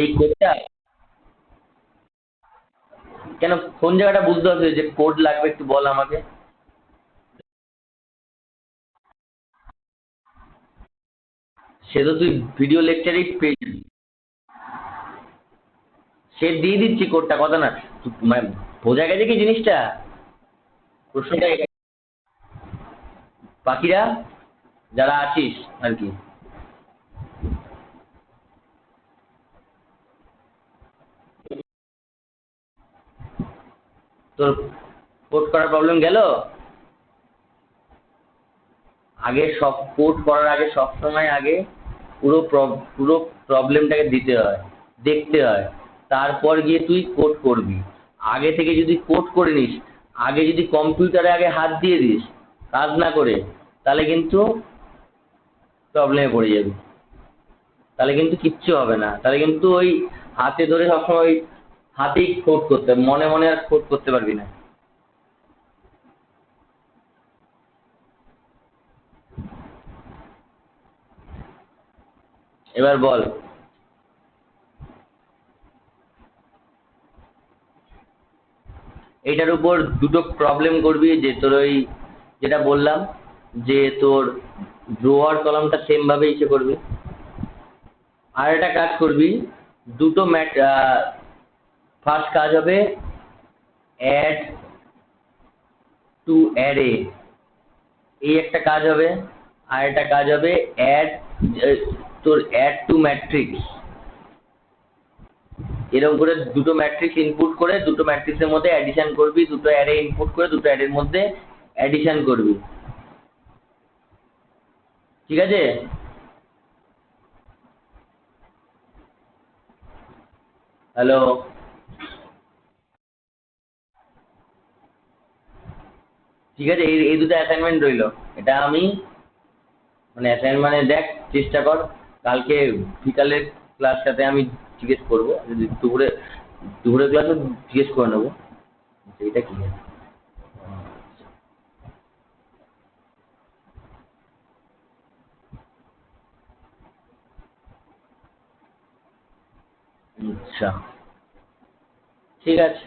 এই কোডটা কেন, কোন জায়গাটা বুঝতে পারছিস যে কোড লাগবে, একটু বল আমাকে। সে তো তুই ভিডিও লেকচারেই পেয়ে যাবি। সে দিয়ে দিচ্ছি কোডটা, কথা না, মানে বোঝা গেছে কি জিনিসটা? প্রশ্নটা বাকিরা যারা আছিস আর কি, তোর কোড করার প্রবলেম গেল? আগে সব কোড করার আগে সব সময় আগে পুরো প্রবলেমটাকে দিতে হয়, দেখতে হয়, তারপর গিয়ে তুই কোড করবি। আগে থেকে যদি কোড করে নিস, আগে যদি কম্পিউটারে আগে হাত দিয়ে দিস কাজ না করে, তাহলে কিন্তু প্রবলেমে পড়ে যাবি, তাহলে কিন্তু কিচ্ছু হবে না, তাহলে কিন্তু ওই হাতে ধরে সবসময় ওই হাতেই কোড করতে হবে, মনে মনে আর কোড করতে পারবি না। এবার বল। এইটার উপর দুটো প্রবলেম করবি, যে তোর ওই যেটা বললাম, যে তোর ড্রয়ার কলামটা সেম ভাবে ইসে করবি। আর একটা কাজ করবি, দুটো ফার্স্ট কাজ হবে অ্যাড টু অ্যারে, এই একটা কাজ হবে। আর একটা কাজ হবে অ্যাড, তোর অ্যাড টু ম্যাট্রিক্স। এরকম করে দুটো ম্যাট্রিক্স ইনপুট করে দুটো ম্যাট্রিক্সের মধ্যে অ্যাডিশন করবি, দুটো অ্যারে ইনপুট করে দুটো অ্যারের মধ্যে অ্যাডিশন করবি। ঠিক আছে? হ্যালো? ঠিক আছে, এই এই দুটো অ্যাসাইনমেন্ট রইলো। এটা আমি মানে অ্যাসাইনমেন্ট মানে দেখ, চেষ্টা কর কালকে বিকালের ক্লাসটাতে আমি জিজ্ঞেস করবো, যদি দুপুরের ক্লাসে জিজ্ঞেস করে নেবো এটা কি আছে। আচ্ছা, ঠিক আছে।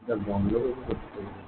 এটা বন্ধ করতে হবে।